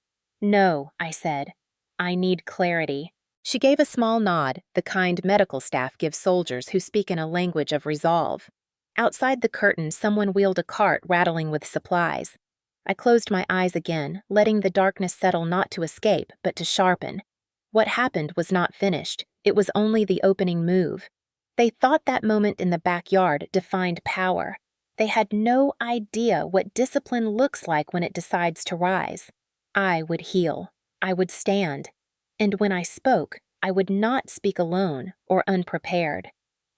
"No," I said. "I need clarity." She gave a small nod, the kind medical staff gives soldiers who speak in a language of resolve. Outside the curtain, someone wheeled a cart rattling with supplies. I closed my eyes again, letting the darkness settle not to escape, but to sharpen. What happened was not finished. It was only the opening move. They thought that moment in the backyard defined power. They had no idea what discipline looks like when it decides to rise. I would heal. I would stand. And when I spoke, I would not speak alone or unprepared.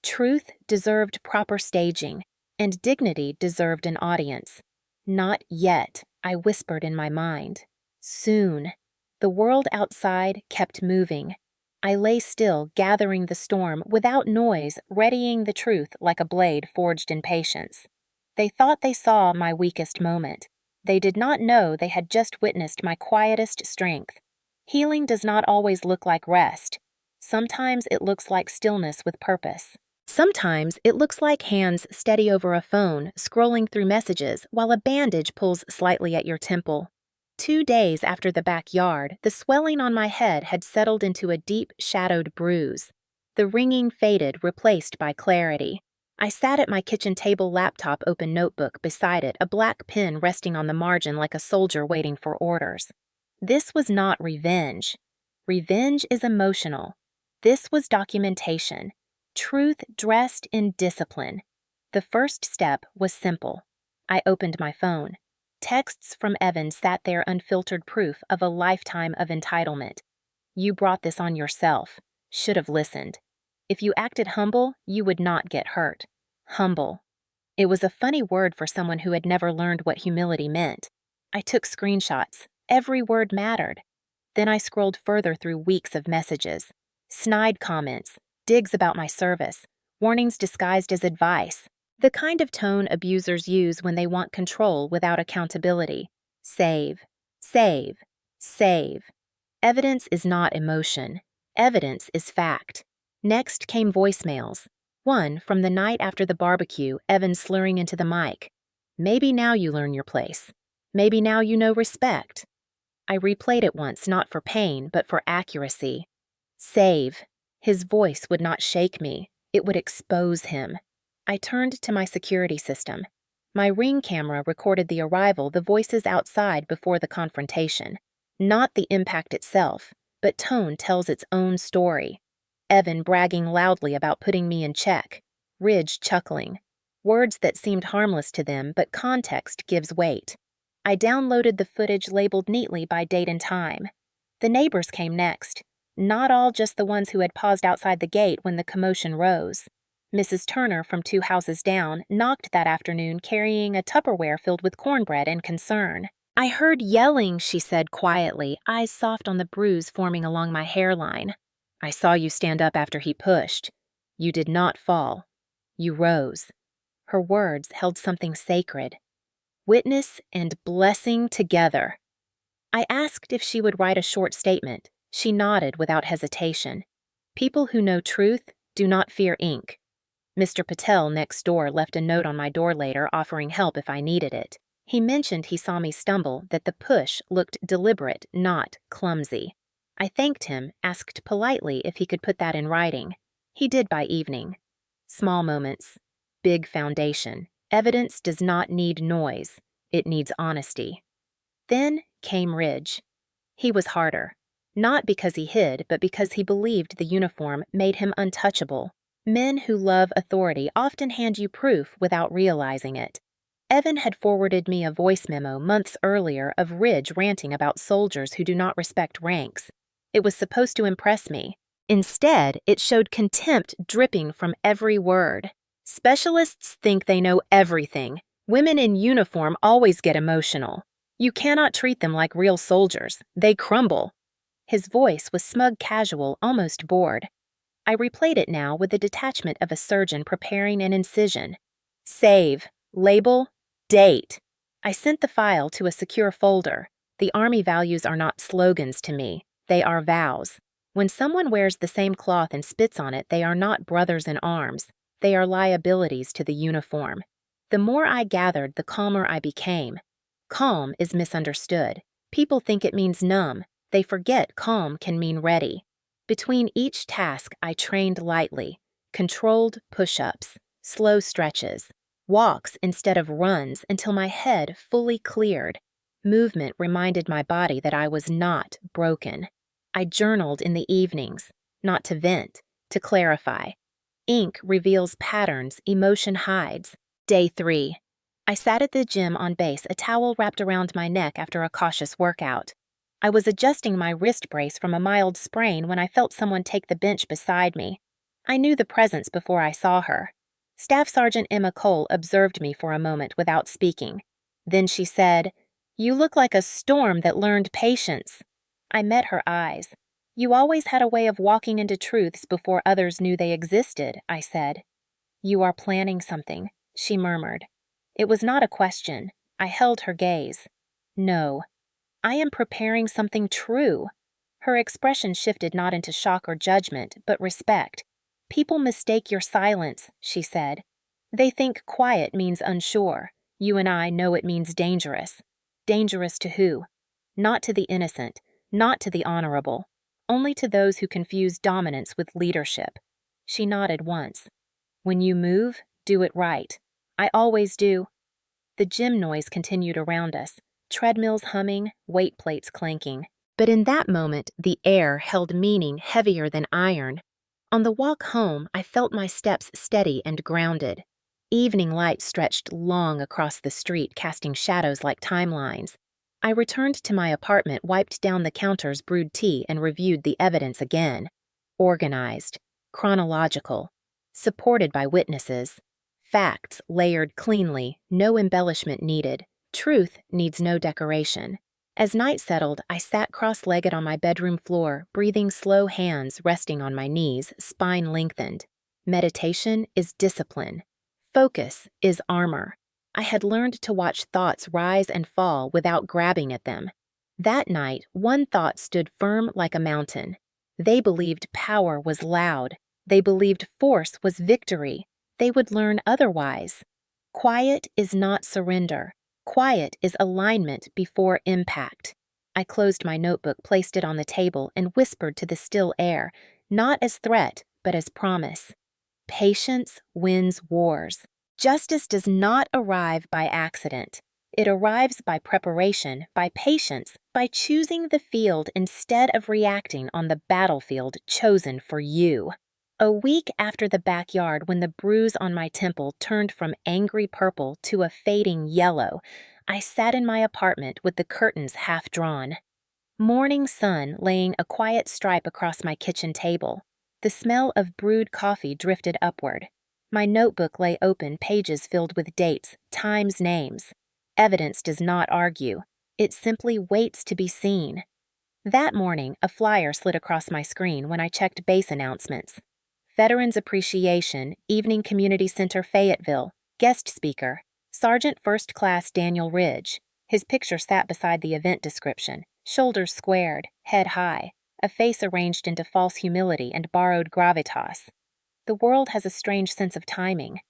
Truth deserved proper staging, and dignity deserved an audience. Not yet, I whispered in my mind. Soon. The world outside kept moving. I lay still, gathering the storm, without noise, readying the truth like a blade forged in patience. They thought they saw my weakest moment. They did not know they had just witnessed my quietest strength. Healing does not always look like rest. Sometimes it looks like stillness with purpose. Sometimes it looks like hands steady over a phone, scrolling through messages while a bandage pulls slightly at your temple. 2 days after the backyard, the swelling on my head had settled into a deep, shadowed bruise. The ringing faded, replaced by clarity. I sat at my kitchen table laptop open notebook, beside it a black pen resting on the margin like a soldier waiting for orders. This was not revenge. Revenge is emotional. This was documentation. Truth dressed in discipline. The first step was simple. I opened my phone. Texts from Evan sat there, unfiltered proof of a lifetime of entitlement. You brought this on yourself. Should have listened. If you acted humble, you would not get hurt. Humble. It was a funny word for someone who had never learned what humility meant. I took screenshots. Every word mattered. Then I scrolled further through weeks of messages. Snide comments, digs about my service, warnings disguised as advice. The kind of tone abusers use when they want control without accountability. Save, save, save. Evidence is not emotion. Evidence is fact. Next came voicemails. One from the night after the barbecue, Evan slurring into the mic. Maybe now you learn your place. Maybe now you know respect. I replayed it once, not for pain, but for accuracy. Save. His voice would not shake me. It would expose him. I turned to my security system. My Ring camera recorded the arrival, the voices outside before the confrontation. Not the impact itself, but tone tells its own story. Evan bragging loudly about putting me in check. Ridge chuckling. Words that seemed harmless to them, but context gives weight. I downloaded the footage labeled neatly by date and time. The neighbors came next. Not all just the ones who had paused outside the gate when the commotion rose. Mrs. Turner from 2 houses down knocked that afternoon carrying a Tupperware filled with cornbread and concern. I heard yelling, she said quietly, eyes soft on the bruise forming along my hairline. I saw you stand up after he pushed. You did not fall. You rose. Her words held something sacred. Witness and blessing together. I asked if she would write a short statement. She nodded without hesitation. People who know truth do not fear ink. Mr. Patel next door left a note on my door later offering help if I needed it. He mentioned he saw me stumble, that the push looked deliberate, not clumsy. I thanked him, asked politely if he could put that in writing. He did by evening. Small moments. Big foundation. Evidence does not need noise. It needs honesty. Then came Ridge. He was harder. Not because he hid, but because he believed the uniform made him untouchable. Men who love authority often hand you proof without realizing it. Evan had forwarded me a voice memo months earlier of Ridge ranting about soldiers who do not respect ranks. It was supposed to impress me. Instead, it showed contempt dripping from every word. Specialists think they know everything. Women in uniform always get emotional. You cannot treat them like real soldiers. They crumble. His voice was smug casual, almost bored. I replayed it now with the detachment of a surgeon preparing an incision. Save, label, date. I sent the file to a secure folder. The Army values are not slogans to me. They are vows. When someone wears the same cloth and spits on it, they are not brothers in arms. They are liabilities to the uniform. The more I gathered, the calmer I became. Calm is misunderstood. People think it means numb. They forget calm can mean ready. Between each task, I trained lightly. Controlled push-ups, slow stretches, walks instead of runs until my head fully cleared. Movement reminded my body that I was not broken. I journaled in the evenings, not to vent, to clarify. Ink reveals patterns, emotion hides. Day 3. I sat at the gym on base, a towel wrapped around my neck after a cautious workout. I was adjusting my wrist brace from a mild sprain when I felt someone take the bench beside me. I knew the presence before I saw her. Staff Sergeant Emma Cole observed me for a moment without speaking. Then she said, "You look like a storm that learned patience." I met her eyes. "You always had a way of walking into truths before others knew they existed," I said. "You are planning something," she murmured. It was not a question. I held her gaze. "No. I am preparing something true." Her expression shifted not into shock or judgment, but respect. "People mistake your silence," she said. "They think quiet means unsure. You and I know it means dangerous. Dangerous to who? Not to the innocent, not to the honorable, only to those who confuse dominance with leadership." She nodded once. "When you move, do it right. I always do." The gym noise continued around us, treadmills humming, weight plates clanking. But in that moment, the air held meaning heavier than iron. On the walk home, I felt my steps steady and grounded. Evening light stretched long across the street, casting shadows like timelines. I returned to my apartment, wiped down the counters, brewed tea, and reviewed the evidence again. Organized, chronological, supported by witnesses. Facts layered cleanly, no embellishment needed. Truth needs no decoration. As night settled, I sat cross-legged on my bedroom floor, breathing slow, hands resting on my knees, spine lengthened. Meditation is discipline. Focus is armor. I had learned to watch thoughts rise and fall without grabbing at them. That night, one thought stood firm like a mountain. They believed power was loud. They believed force was victory. They would learn otherwise. Quiet is not surrender. Quiet is alignment before impact. I closed my notebook, placed it on the table, and whispered to the still air, not as threat, but as promise. Patience wins wars. Justice does not arrive by accident. It arrives by preparation, by patience, by choosing the field instead of reacting on the battlefield chosen for you. A week after the backyard, when the bruise on my temple turned from angry purple to a fading yellow, I sat in my apartment with the curtains half drawn. Morning sun laying a quiet stripe across my kitchen table. The smell of brewed coffee drifted upward. My notebook lay open, pages filled with dates, times, names. Evidence does not argue. It simply waits to be seen. That morning, a flyer slid across my screen when I checked base announcements. Veterans Appreciation, Evening Community Center, Fayetteville. Guest speaker, Sergeant First Class Daniel Ridge. His picture sat beside the event description, shoulders squared, head high, a face arranged into false humility and borrowed gravitas. The world has a strange sense of timing.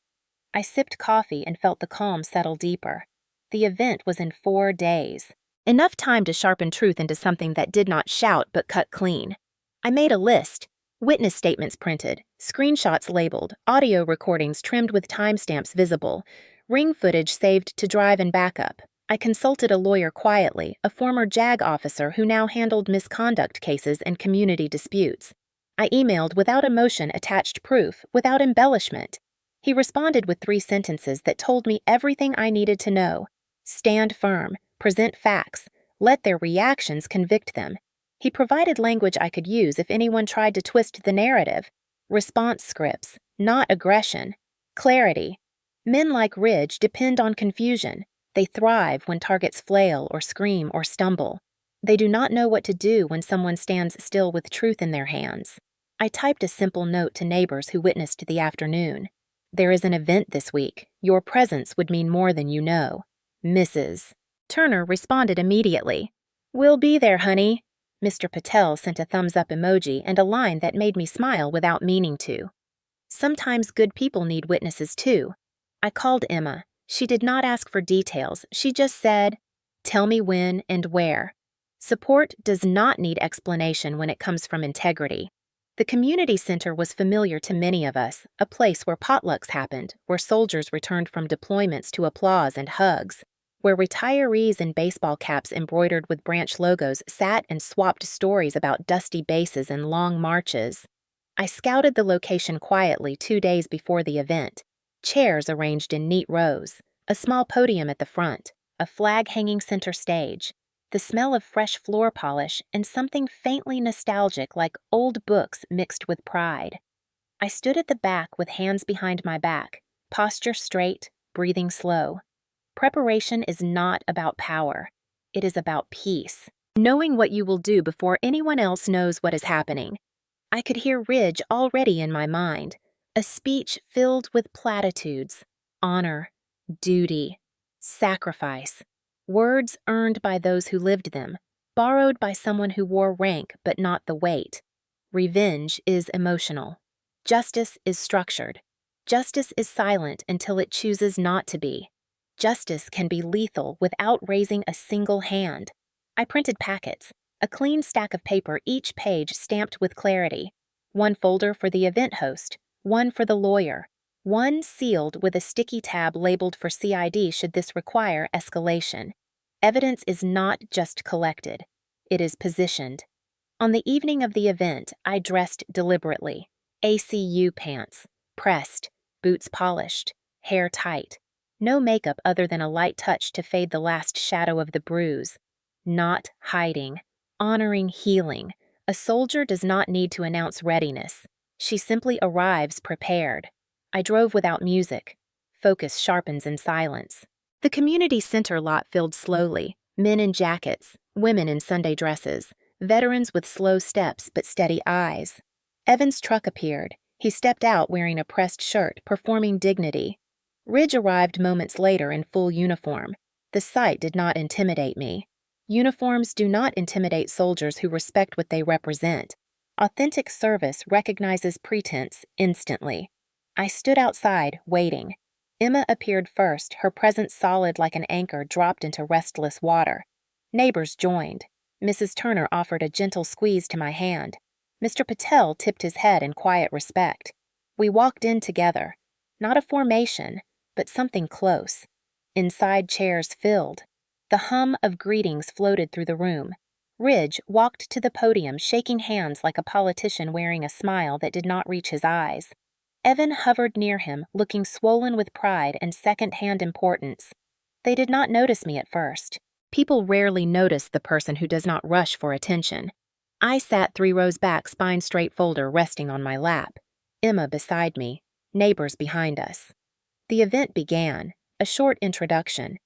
I sipped coffee and felt the calm settle deeper. The event was in 4 days. Enough time to sharpen truth into something that did not shout but cut clean. I made a list. Witness statements printed, screenshots labeled, audio recordings trimmed with timestamps visible, ring footage saved to drive and backup. I consulted a lawyer quietly, a former JAG officer who now handled misconduct cases and community disputes. I emailed without emotion, attached proof, without embellishment. He responded with 3 sentences that told me everything I needed to know. Stand firm, present facts, let their reactions convict them. He provided language I could use if anyone tried to twist the narrative. Response scripts, not aggression. Clarity. Men like Ridge depend on confusion. They thrive when targets flail or scream or stumble. They do not know what to do when someone stands still with truth in their hands. I typed a simple note to neighbors who witnessed the afternoon. "There is an event this week. Your presence would mean more than you know. Mrs." Turner responded immediately. "We'll be there, honey." Mr. Patel sent a thumbs-up emoji and a line that made me smile without meaning to. Sometimes good people need witnesses too. I called Emma. She did not ask for details. She just said, "Tell me when and where." Support does not need explanation when it comes from integrity. The community center was familiar to many of us, a place where potlucks happened, where soldiers returned from deployments to applause and hugs. where retirees in baseball caps embroidered with branch logos sat and swapped stories about dusty bases and long marches. I scouted the location quietly 2 days before the event. Chairs arranged in neat rows, a small podium at the front, a flag hanging center stage, the smell of fresh floor polish, and something faintly nostalgic like old books mixed with pride. I stood at the back with hands behind my back, posture straight, breathing slow. Preparation is not about power. It is about peace. Knowing what you will do before anyone else knows what is happening. I could hear Ridge already in my mind, a speech filled with platitudes, honor, duty, sacrifice, words earned by those who lived them, borrowed by someone who wore rank but not the weight. Revenge is emotional. Justice is structured. Justice is silent until it chooses not to be. Justice can be lethal without raising a single hand. I printed packets, a clean stack of paper, each page stamped with clarity. One folder for the event host, one for the lawyer, one sealed with a sticky tab labeled for CID should this require escalation. Evidence is not just collected, it is positioned. On the evening of the event, I dressed deliberately. ACU pants, pressed, boots polished, hair tight. No makeup other than a light touch to fade the last shadow of the bruise. Not hiding, honoring healing. A soldier does not need to announce readiness. She simply arrives prepared. I drove without music. Focus sharpens in silence. The community center lot filled slowly. Men in jackets, women in Sunday dresses, veterans with slow steps but steady eyes. Evan's truck appeared. He stepped out wearing a pressed shirt, performing dignity. Ridge arrived moments later in full uniform. The sight did not intimidate me. Uniforms do not intimidate soldiers who respect what they represent. Authentic service recognizes pretense instantly. I stood outside, waiting. Emma appeared first, her presence solid like an anchor dropped into restless water. Neighbors joined. Mrs. Turner offered a gentle squeeze to my hand. Mr. Patel tipped his head in quiet respect. We walked in together. Not a formation, but something close. Inside, chairs filled. The hum of greetings floated through the room. Ridge walked to the podium, shaking hands like a politician wearing a smile that did not reach his eyes. Evan hovered near him, looking swollen with pride and second-hand importance. They did not notice me at first. People rarely notice the person who does not rush for attention. I sat 3 rows back, spine straight, folder resting on my lap. Emma beside me, neighbors behind us. The event began, a short introduction,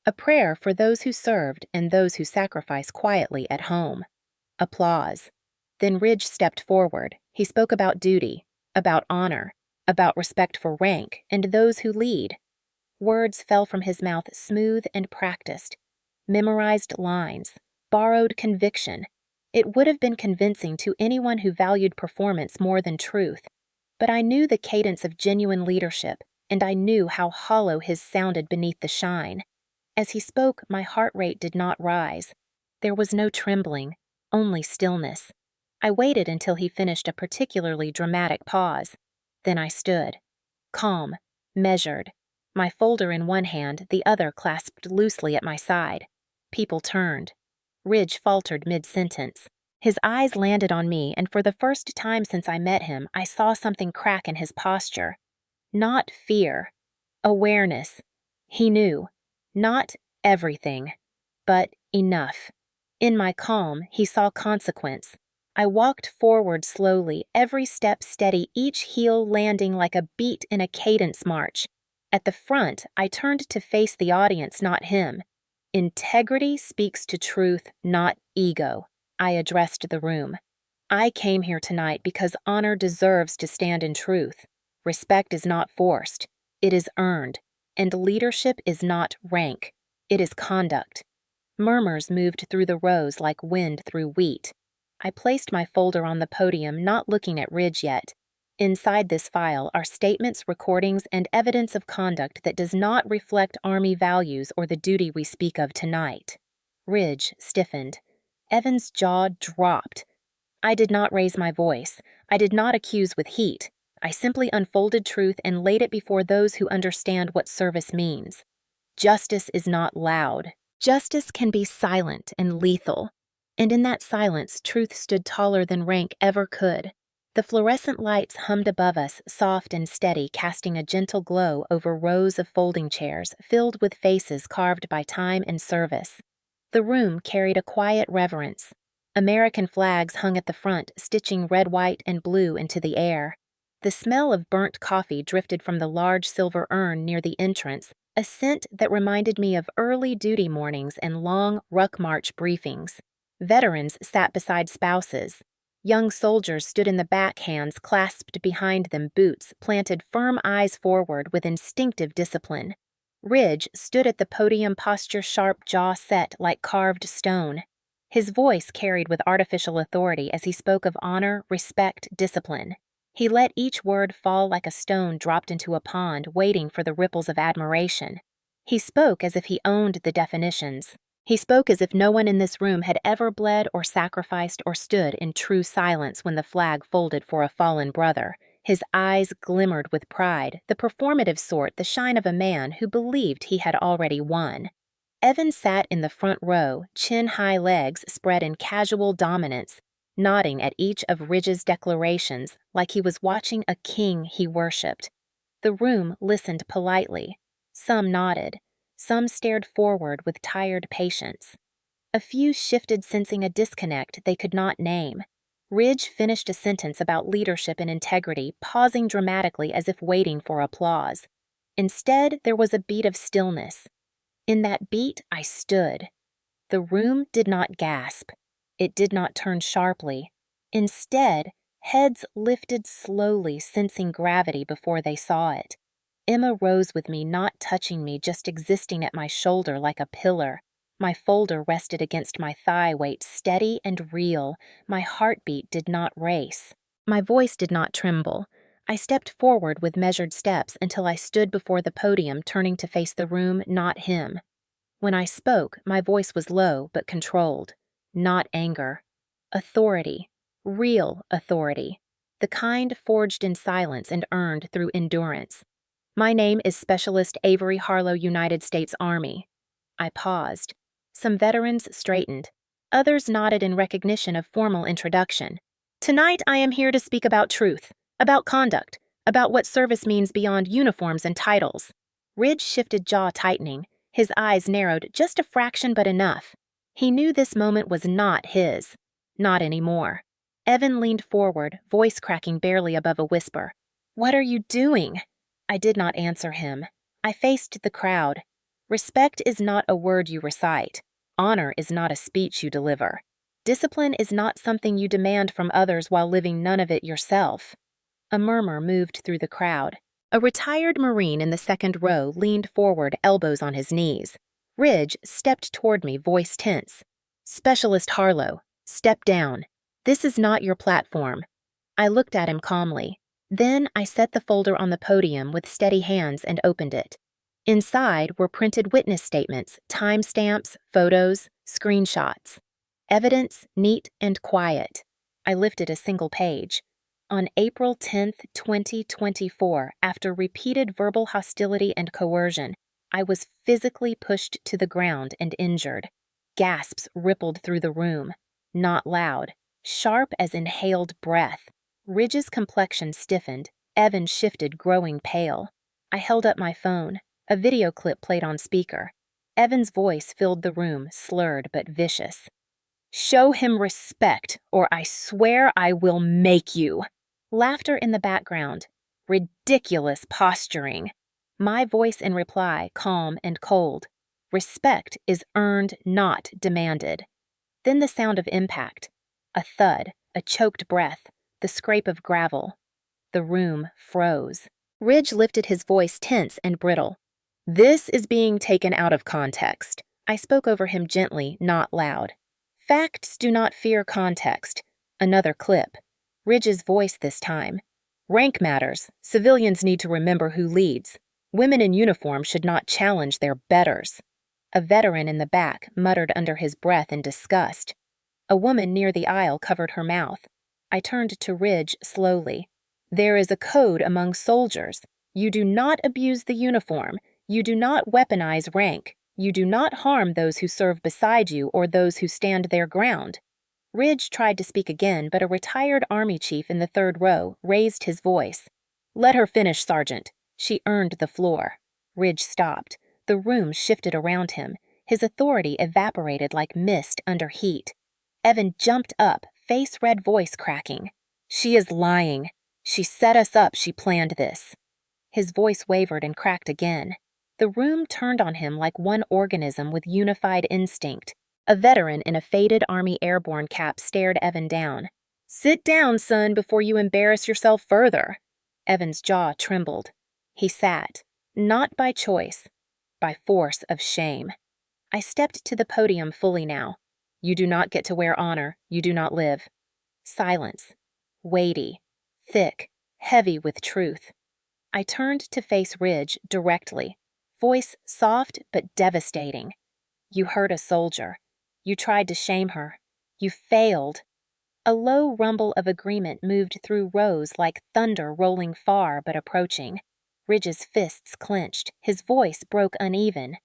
a prayer for those who served and those who sacrifice quietly at home. Applause. Then Ridge stepped forward. He spoke about duty, about honor, about respect for rank and those who lead. Words fell from his mouth smooth and practiced. Memorized lines, borrowed conviction. It would have been convincing to anyone who valued performance more than truth. But I knew the cadence of genuine leadership, and I knew how hollow his sounded beneath the shine. As he spoke, my heart rate did not rise. There was no trembling, only stillness. I waited until he finished a particularly dramatic pause. Then I stood, calm, measured, my folder in one hand, the other clasped loosely at my side. People turned. Ridge faltered mid-sentence. His eyes landed on me, and for the first time since I met him, I saw something crack in his posture. Not fear. Awareness. He knew. Not everything, but enough. In my calm, he saw consequence. I walked forward slowly, every step steady, each heel landing like a beat in a cadence march. At the front, I turned to face the audience, not him. Integrity speaks to truth, not ego. I addressed the room. I came here tonight because honor deserves to stand in truth. Respect is not forced. It is earned. And leadership is not rank. It is conduct. Murmurs moved through the rows like wind through wheat. I placed my folder on the podium, not looking at Ridge yet. Inside this file are statements, recordings, and evidence of conduct that does not reflect Army values or the duty we speak of tonight. Ridge stiffened. Evan's jaw dropped. I did not raise my voice. I did not accuse with heat. I simply unfolded truth and laid it before those who understand what service means. Justice is not loud. Justice can be silent and lethal. And in that silence, truth stood taller than rank ever could. The fluorescent lights hummed above us, soft and steady, casting a gentle glow over rows of folding chairs filled with faces carved by time and service. The room carried a quiet reverence. American flags hung at the front, stitching red, white, and blue into the air. The smell of burnt coffee drifted from the large silver urn near the entrance, a scent that reminded me of early duty mornings and long ruck march briefings. Veterans sat beside spouses. Young soldiers stood in the back, hands clasped behind them, boots planted, firm eyes forward with instinctive discipline. Ridge stood at the podium, posture sharp, jaw set like carved stone. His voice carried with artificial authority as he spoke of honor, respect, discipline. He let each word fall like a stone dropped into a pond, waiting for the ripples of admiration. He spoke as if he owned the definitions. He spoke as if no one in this room had ever bled or sacrificed or stood in true silence when the flag folded for a fallen brother. His eyes glimmered with pride, the performative sort, the shine of a man who believed he had already won. Evan sat in the front row, chin-high, legs spread in casual dominance, nodding at each of Ridge's declarations like he was watching a king he worshipped. The room listened politely. Some nodded. Some stared forward with tired patience. A few shifted, sensing a disconnect they could not name. Ridge finished a sentence about leadership and integrity, pausing dramatically as if waiting for applause. Instead, there was a beat of stillness. In that beat, I stood. The room did not gasp. It did not turn sharply. Instead, heads lifted slowly, sensing gravity before they saw it. Emma rose with me, not touching me, just existing at my shoulder like a pillar. My folder rested against my thigh weight, steady and real. My heartbeat did not race. My voice did not tremble. I stepped forward with measured steps until I stood before the podium, turning to face the room, not him. When I spoke, my voice was low but controlled. Not anger. Authority. Real authority. The kind forged in silence and earned through endurance. My name is Specialist Avery Harlow, United States Army. I paused. Some veterans straightened. Others nodded in recognition of formal introduction. Tonight I am here to speak about truth, about conduct, about what service means beyond uniforms and titles. Ridge shifted, jaw tightening. His eyes narrowed just a fraction, but enough. He knew this moment was not his. Not anymore. Evan leaned forward, voice cracking barely above a whisper. "What are you doing?" I did not answer him. I faced the crowd. Respect is not a word you recite. Honor is not a speech you deliver. Discipline is not something you demand from others while living none of it yourself. A murmur moved through the crowd. A retired Marine in the second row leaned forward, elbows on his knees. Ridge stepped toward me, voice tense. "Specialist Harlow, step down. This is not your platform." I looked at him calmly. Then I set the folder on the podium with steady hands and opened it. Inside were printed witness statements, timestamps, photos, screenshots. Evidence neat and quiet. I lifted a single page. On April 10th, 2024, after repeated verbal hostility and coercion, I was physically pushed to the ground and injured. Gasps rippled through the room. Not loud, sharp as inhaled breath. Ridge's complexion stiffened. Evan shifted, growing pale. I held up my phone. A video clip played on speaker. Evan's voice filled the room, slurred but vicious. "Show him respect, or I swear I will make you." Laughter in the background. Ridiculous posturing. My voice in reply, calm and cold. Respect is earned, not demanded. Then the sound of impact. A thud, a choked breath, the scrape of gravel. The room froze. Ridge lifted his voice, tense and brittle. "This is being taken out of context." I spoke over him gently, not loud. "Facts do not fear context." Another clip. Ridge's voice this time. "Rank matters. Civilians need to remember who leads. Women in uniform should not challenge their betters." A veteran in the back muttered under his breath in disgust. A woman near the aisle covered her mouth. I turned to Ridge slowly. "There is a code among soldiers. You do not abuse the uniform. You do not weaponize rank. You do not harm those who serve beside you or those who stand their ground. Ridge tried to speak again, but a retired Army chief in the third row raised his voice. Let her finish, Sergeant. She earned the floor. Ridge stopped. The room shifted around him. His authority evaporated like mist under heat. Evan jumped up, face red voice cracking. She is lying. She set us up. She planned this. His voice wavered and cracked again. The room turned on him like one organism with unified instinct. A veteran in a faded Army airborne cap stared Evan down. Sit down, son, before you embarrass yourself further. Evan's jaw trembled. He sat, not by choice, by force of shame. I stepped to the podium fully now. You do not get to wear honor. You do not live. Silence. Weighty. Thick. Heavy with truth. I turned to face Ridge directly. Voice soft but devastating. You hurt a soldier. You tried to shame her. You failed. A low rumble of agreement moved through rows like thunder rolling far but approaching. Ridge's fists clenched. His voice broke uneven.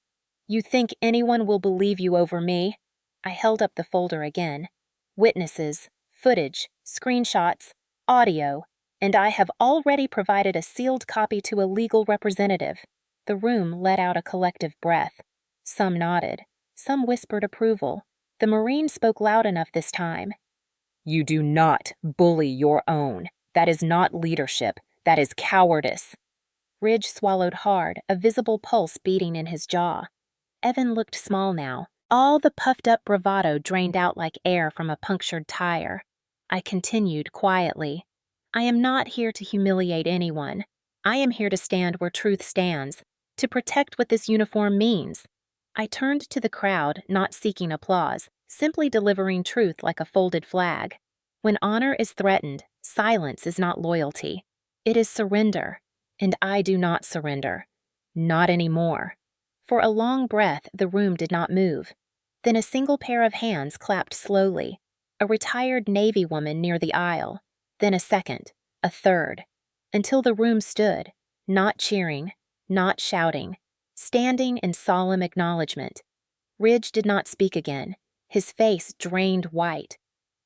You think anyone will believe you over me? I held up the folder again. Witnesses, footage, screenshots, audio, and I have already provided a sealed copy to a legal representative. The room let out a collective breath. Some nodded. Some whispered approval. The Marine spoke loud enough this time. You do not bully your own. That is not leadership. That is cowardice. Ridge swallowed hard, a visible pulse beating in his jaw. Evan looked small now. All the puffed-up bravado drained out like air from a punctured tire. I continued quietly. I am not here to humiliate anyone. I am here to stand where truth stands, to protect what this uniform means. I turned to the crowd, not seeking applause, simply delivering truth like a folded flag. When honor is threatened, silence is not loyalty. It is surrender, and I do not surrender. Not anymore. For a long breath, the room did not move. Then a single pair of hands clapped slowly. A retired Navy woman near the aisle. Then a second, a third, until the room stood, not cheering, not shouting, standing in solemn acknowledgement. Ridge did not speak again. His face drained white.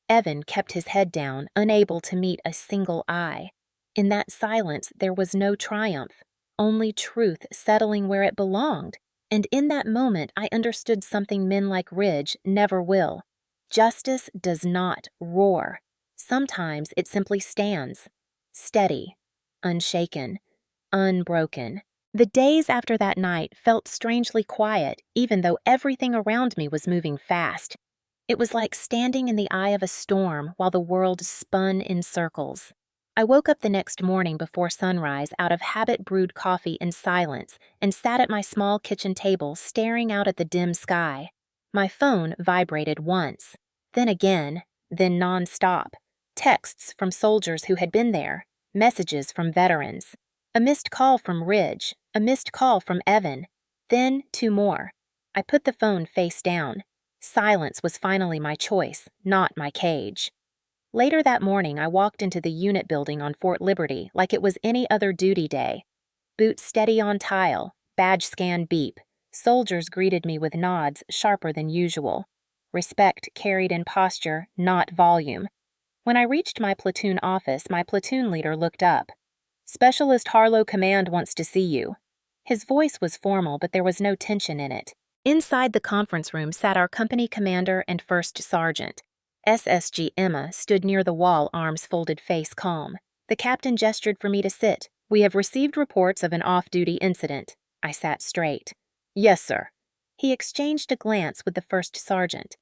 Evan kept his head down, unable to meet a single eye. In that silence, there was no triumph, only truth settling where it belonged. And in that moment, I understood something men like Ridge never will. Justice does not roar. Sometimes it simply stands, steady, unshaken, unbroken. The days after that night felt strangely quiet, even though everything around me was moving fast. It was like standing in the eye of a storm while the world spun in circles. I woke up the next morning before sunrise out of habit-brewed coffee in silence and sat at my small kitchen table staring out at the dim sky. My phone vibrated once, then again, then non-stop. Texts from soldiers who had been there, messages from veterans. A missed call from Ridge, a missed call from Evan, then 2 more. I put the phone face down. Silence was finally my choice, not my cage. Later that morning, I walked into the unit building on Fort Liberty like it was any other duty day. Boots steady on tile, badge scan beep. Soldiers greeted me with nods sharper than usual. Respect carried in posture, not volume. When I reached my platoon office, my platoon leader looked up. Specialist Harlow Command wants to see you. His voice was formal, but there was no tension in it. Inside the conference room sat our company commander and first sergeant. SSG Emma stood near the wall, arms folded, face calm. The captain gestured for me to sit. We have received reports of an off-duty incident. I sat straight. Yes, sir. He exchanged a glance with the first sergeant.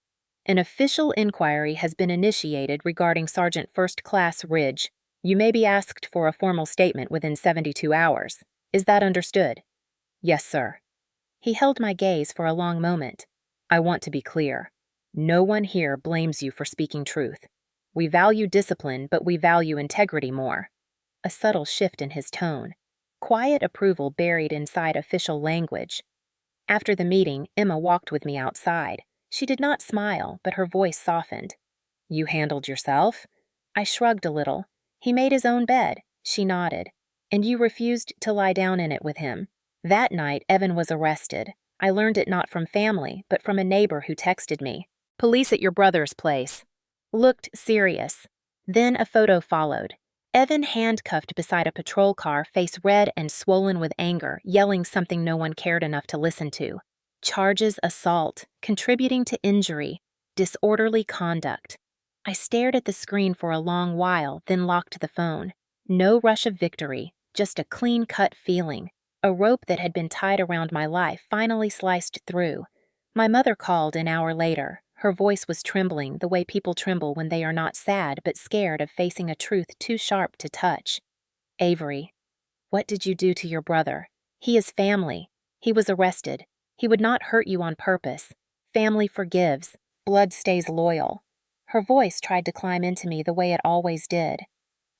An official inquiry has been initiated regarding Sergeant First Class Ridge. You may be asked for a formal statement within 72 hours. Is that understood? Yes, sir. He held my gaze for a long moment. I want to be clear. No one here blames you for speaking truth. We value discipline, but we value integrity more. A subtle shift in his tone. Quiet approval buried inside official language. After the meeting, Emma walked with me outside. She did not smile, but her voice softened. You handled yourself? I shrugged a little. He made his own bed. She nodded. And you refused to lie down in it with him. That night, Evan was arrested. I learned it not from family, but from a neighbor who texted me. "Police at your brother's place." Looked serious. Then a photo followed. Evan handcuffed beside a patrol car, face red and swollen with anger, yelling something no one cared enough to listen to. Charges assault, contributing to injury, disorderly conduct. I stared at the screen for a long while, then locked the phone. No rush of victory, just a clean-cut feeling. A rope that had been tied around my life finally sliced through. My mother called an hour later. Her voice was trembling, the way people tremble when they are not sad but scared of facing a truth too sharp to touch. "Avery, what did you do to your brother? He is family. He was arrested. He would not hurt you on purpose. Family forgives. Blood stays loyal." Her voice tried to climb into me the way it always did.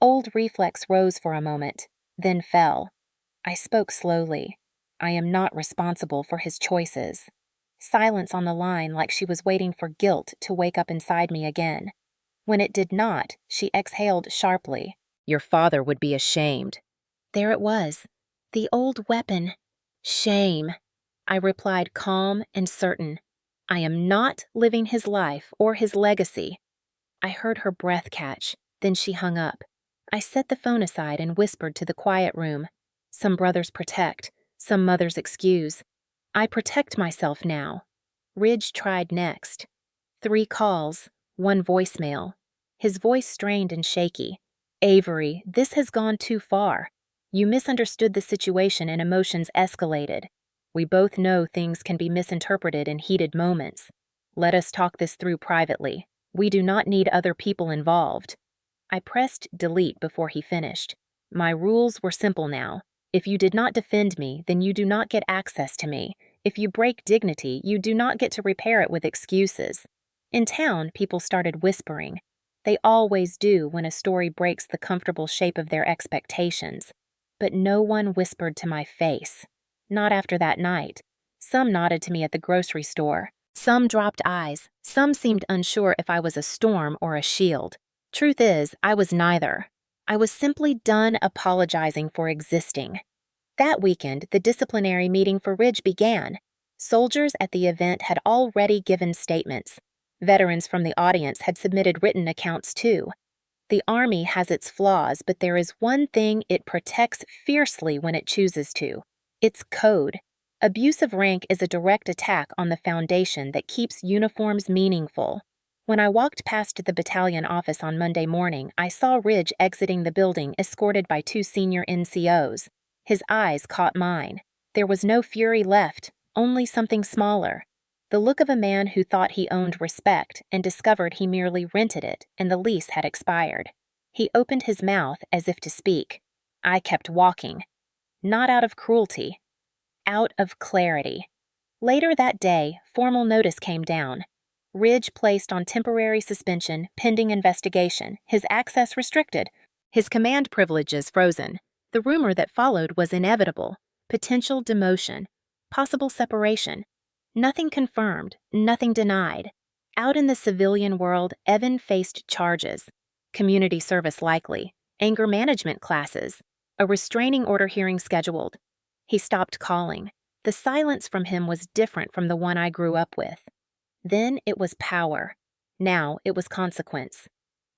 Old reflex rose for a moment, then fell. I spoke slowly. "I am not responsible for his choices." Silence on the line, like she was waiting for guilt to wake up inside me again. When it did not, she exhaled sharply. "Your father would be ashamed." There it was. The old weapon. Shame. I replied, calm and certain. "I am not living his life or his legacy." I heard her breath catch, then she hung up. I set the phone aside and whispered to the quiet room. Some brothers protect, some mothers excuse. I protect myself now. Ridge tried next. 3 calls, 1 voicemail. His voice strained and shaky. "Avery, this has gone too far. You misunderstood the situation and emotions escalated. We both know things can be misinterpreted in heated moments. Let us talk this through privately. We do not need other people involved." I pressed delete before he finished. My rules were simple now. If you did not defend me, then you do not get access to me. If you break dignity, you do not get to repair it with excuses. In town, people started whispering. They always do when a story breaks the comfortable shape of their expectations. But no one whispered to my face. Not after that night. Some nodded to me at the grocery store. Some dropped eyes. Some seemed unsure if I was a storm or a shield. Truth is, I was neither. I was simply done apologizing for existing. That weekend, the disciplinary meeting for Ridge began. Soldiers at the event had already given statements. Veterans from the audience had submitted written accounts too. The Army has its flaws, but there is one thing it protects fiercely when it chooses to. It's code. Abuse of rank is a direct attack on the foundation that keeps uniforms meaningful. When I walked past the battalion office on Monday morning, I saw Ridge exiting the building escorted by 2 senior NCOs. His eyes caught mine. There was no fury left, only something smaller. The look of a man who thought he owned respect and discovered he merely rented it and the lease had expired. He opened his mouth as if to speak. I kept walking. Not out of cruelty. Out of clarity. Later that day, formal notice came down. Ridge placed on temporary suspension pending investigation, his access restricted, his command privileges frozen. The rumor that followed was inevitable. Potential demotion. Possible separation. Nothing confirmed, nothing denied. Out in the civilian world, Evan faced charges. Community service likely. Anger management classes. A restraining order hearing scheduled. He stopped calling. The silence from him was different from the one I grew up with. Then it was power. Now it was consequence.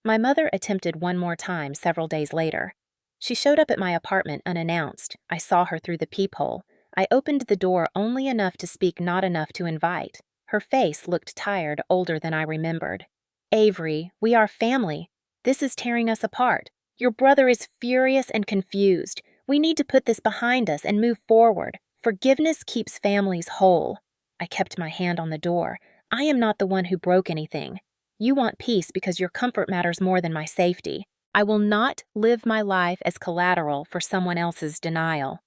My mother attempted one more time several days later. She showed up at my apartment unannounced. I saw her through the peephole. I opened the door only enough to speak, not enough to invite. Her face looked tired, older than I remembered. "Avery, we are family. This is tearing us apart. Your brother is furious and confused. We need to put this behind us and move forward. Forgiveness keeps families whole." I kept my hand on the door. I am not the one who broke anything. You want peace because your comfort matters more than my safety. I will not live my life as collateral for someone else's denial.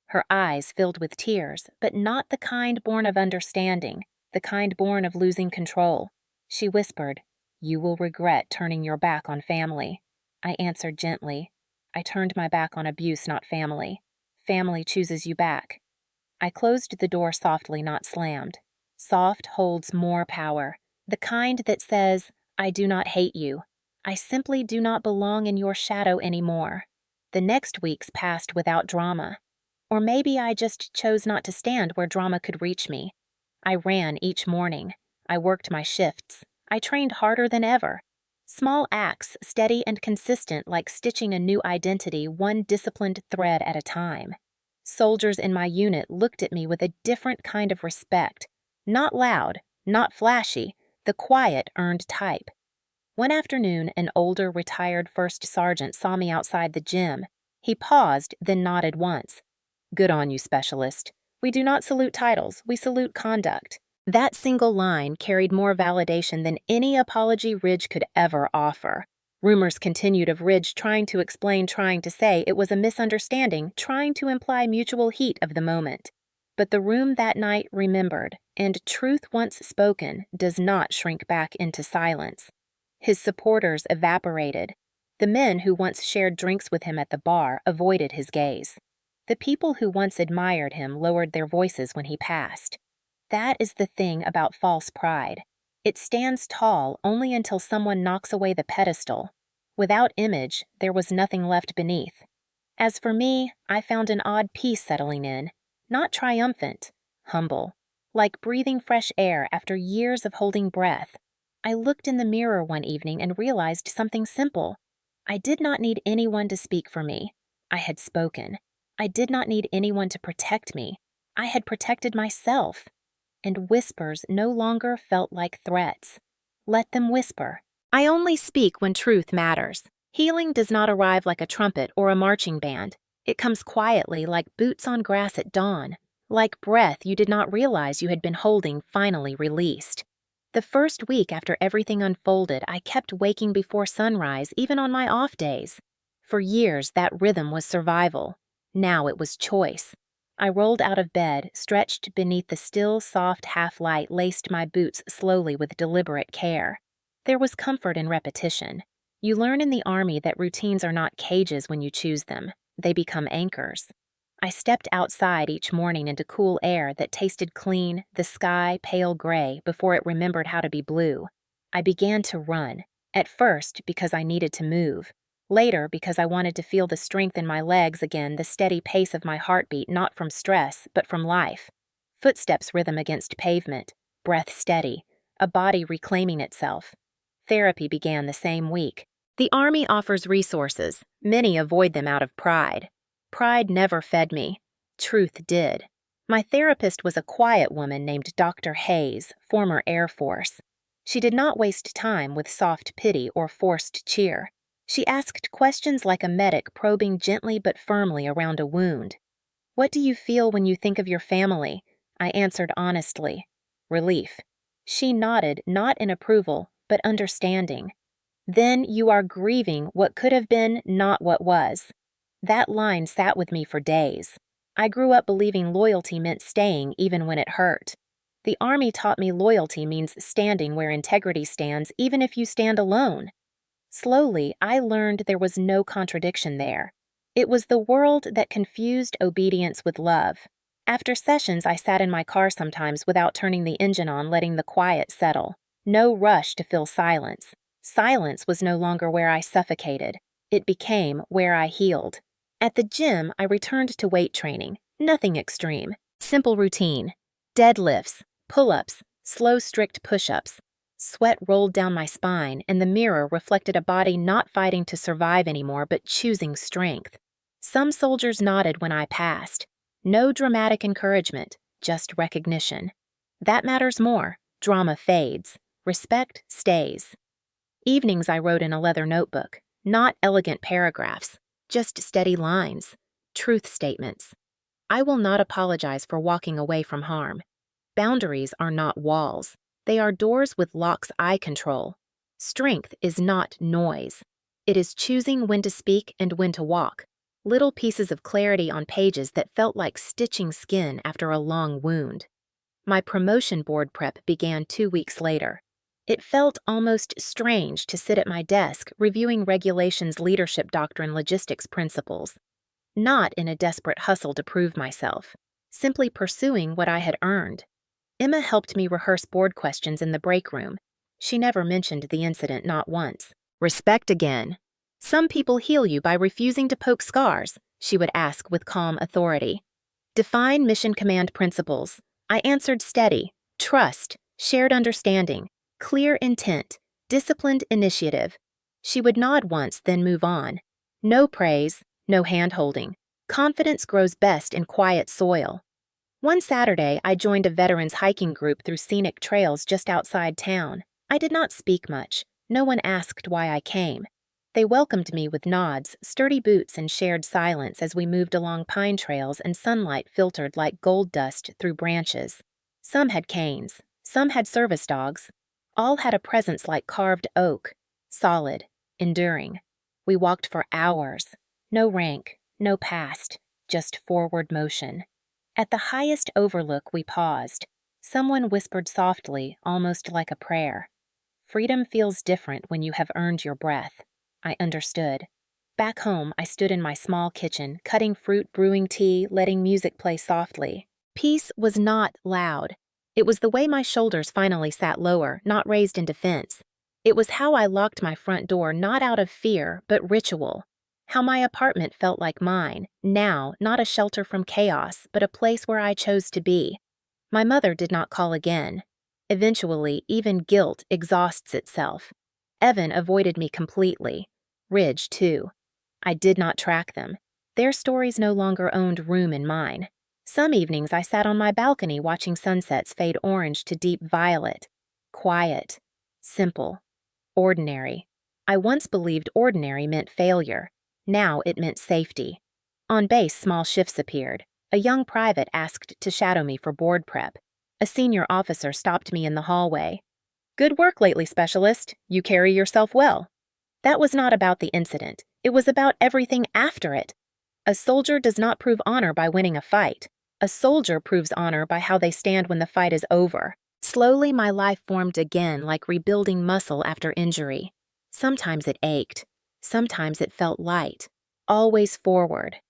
Her eyes filled with tears, but not the kind born of understanding, the kind born of losing control. She whispered, "You will regret turning your back on family." I answered gently, "I turned my back on abuse, not family. Family chooses you back." I closed the door softly, not slammed. Soft holds more power, the kind that says, "I do not hate you. I simply do not belong in your shadow anymore." The next weeks passed without drama. Or maybe I just chose not to stand where drama could reach me. I ran each morning. I worked my shifts. I trained harder than ever. Small acts, steady and consistent, like stitching a new identity one disciplined thread at a time. Soldiers in my unit looked at me with a different kind of respect. Not loud, not flashy, the quiet earned type. One afternoon, an older, retired first sergeant saw me outside the gym. He paused, then nodded once. "Good on you, specialist. We do not salute titles, we salute conduct." That single line carried more validation than any apology Ridge could ever offer. Rumors continued of Ridge trying to explain, trying to say it was a misunderstanding, trying to imply mutual heat of the moment. But the room that night remembered, and truth once spoken does not shrink back into silence. His supporters evaporated. The men who once shared drinks with him at the bar avoided his gaze. The people who once admired him lowered their voices when he passed. That is the thing about false pride. It stands tall only until someone knocks away the pedestal. Without image, there was nothing left beneath. As for me, I found an odd peace settling in, not triumphant, humble, like breathing fresh air after years of holding breath. I looked in the mirror one evening and realized something simple. I did not need anyone to speak for me. I had spoken. I did not need anyone to protect me. I had protected myself. And whispers no longer felt like threats. Let them whisper. I only speak when truth matters. Healing does not arrive like a trumpet or a marching band. It comes quietly, like boots on grass at dawn, like breath you did not realize you had been holding finally released. The first week after everything unfolded, I kept waking before sunrise, even on my off days. For years, that rhythm was survival. Now it was choice. I rolled out of bed, stretched beneath the still, soft half-light, laced my boots slowly with deliberate care. There was comfort in repetition. You learn in the Army that routines are not cages when you choose them. They become anchors. I stepped outside each morning into cool air that tasted clean, the sky pale gray before it remembered how to be blue. I began to run, at first because I needed to move. Later, because I wanted to feel the strength in my legs again, the steady pace of my heartbeat, not from stress, but from life. Footsteps rhythm against pavement, breath steady, a body reclaiming itself. Therapy began the same week. The Army offers resources. Many avoid them out of pride. Pride never fed me. Truth did. My therapist was a quiet woman named Dr. Hayes, former Air Force. She did not waste time with soft pity or forced cheer. She asked questions like a medic probing gently but firmly around a wound. "What do you feel when you think of your family?" I answered honestly. Relief. She nodded, not in approval, but understanding. "Then you are grieving what could have been, not what was." That line sat with me for days. I grew up believing loyalty meant staying even when it hurt. The Army taught me loyalty means standing where integrity stands, even if you stand alone. Slowly, I learned there was no contradiction there. It was the world that confused obedience with love. After sessions, I sat in my car sometimes without turning the engine on, letting the quiet settle. No rush to fill silence. Silence was no longer where I suffocated. It became where I healed. At the gym, I returned to weight training. Nothing extreme. Simple routine. Deadlifts, pull-ups, slow, strict push-ups. Sweat rolled down my spine, and the mirror reflected a body not fighting to survive anymore, but choosing strength. Some soldiers nodded when I passed. No dramatic encouragement, just recognition. That matters more. Drama fades. Respect stays. Evenings I wrote in a leather notebook. Not elegant paragraphs, just steady lines. Truth statements. I will not apologize for walking away from harm. Boundaries are not walls. They are doors with locks I control. Strength is not noise. It is choosing when to speak and when to walk. Little pieces of clarity on pages that felt like stitching skin after a long wound. My promotion board prep began 2 weeks later. It felt almost strange to sit at my desk reviewing regulations, leadership doctrine, logistics principles. Not in a desperate hustle to prove myself, simply pursuing what I had earned. Emma helped me rehearse board questions in the break room. She never mentioned the incident, not once. "Respect again. Some people heal you by refusing to poke scars," she would ask with calm authority. Define mission command principles. I answered steady, trust, shared understanding, clear intent, disciplined initiative. She would nod once, then move on. No praise, no hand-holding. Confidence grows best in quiet soil. One Saturday, I joined a veterans hiking group through scenic trails just outside town. I did not speak much. No one asked why I came. They welcomed me with nods, sturdy boots, and shared silence as we moved along pine trails and sunlight filtered like gold dust through branches. Some had canes, some had service dogs. All had a presence like carved oak, solid, enduring. We walked for hours. No rank, no past, just forward motion. At the highest overlook, we paused. Someone whispered softly, almost like a prayer. Freedom feels different when you have earned your breath. I understood. Back home, I stood in my small kitchen, cutting fruit, brewing tea, letting music play softly. Peace was not loud. It was the way my shoulders finally sat lower, not raised in defense. It was how I locked my front door not out of fear, but ritual. How my apartment felt like mine, now not a shelter from chaos, but a place where I chose to be. My mother did not call again. Eventually, even guilt exhausts itself. Evan avoided me completely. Ridge, too. I did not track them. Their stories no longer owned room in mine. Some evenings I sat on my balcony watching sunsets fade orange to deep violet. Quiet. Simple. Ordinary. I once believed ordinary meant failure. Now it meant safety. On base, small shifts appeared. A young private asked to shadow me for board prep. A senior officer stopped me in the hallway. "Good work lately, specialist. You carry yourself well." That was not about the incident. It was about everything after it. A soldier does not prove honor by winning a fight. A soldier proves honor by how they stand when the fight is over. Slowly, my life formed again like rebuilding muscle after injury. Sometimes it ached. Sometimes it felt light. Always forward.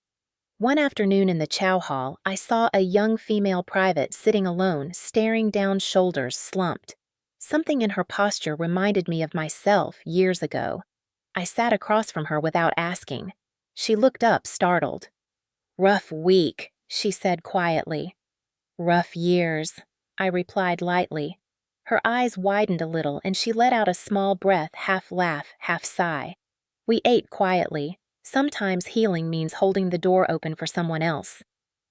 One afternoon in the chow hall, I saw a young female private sitting alone, staring down, shoulders slumped. Something in her posture reminded me of myself years ago. I sat across from her without asking. She looked up, startled. "Rough week," she said quietly. "Rough years," I replied lightly. Her eyes widened a little, and she let out a small breath, half laugh, half sigh. We ate quietly. Sometimes healing means holding the door open for someone else.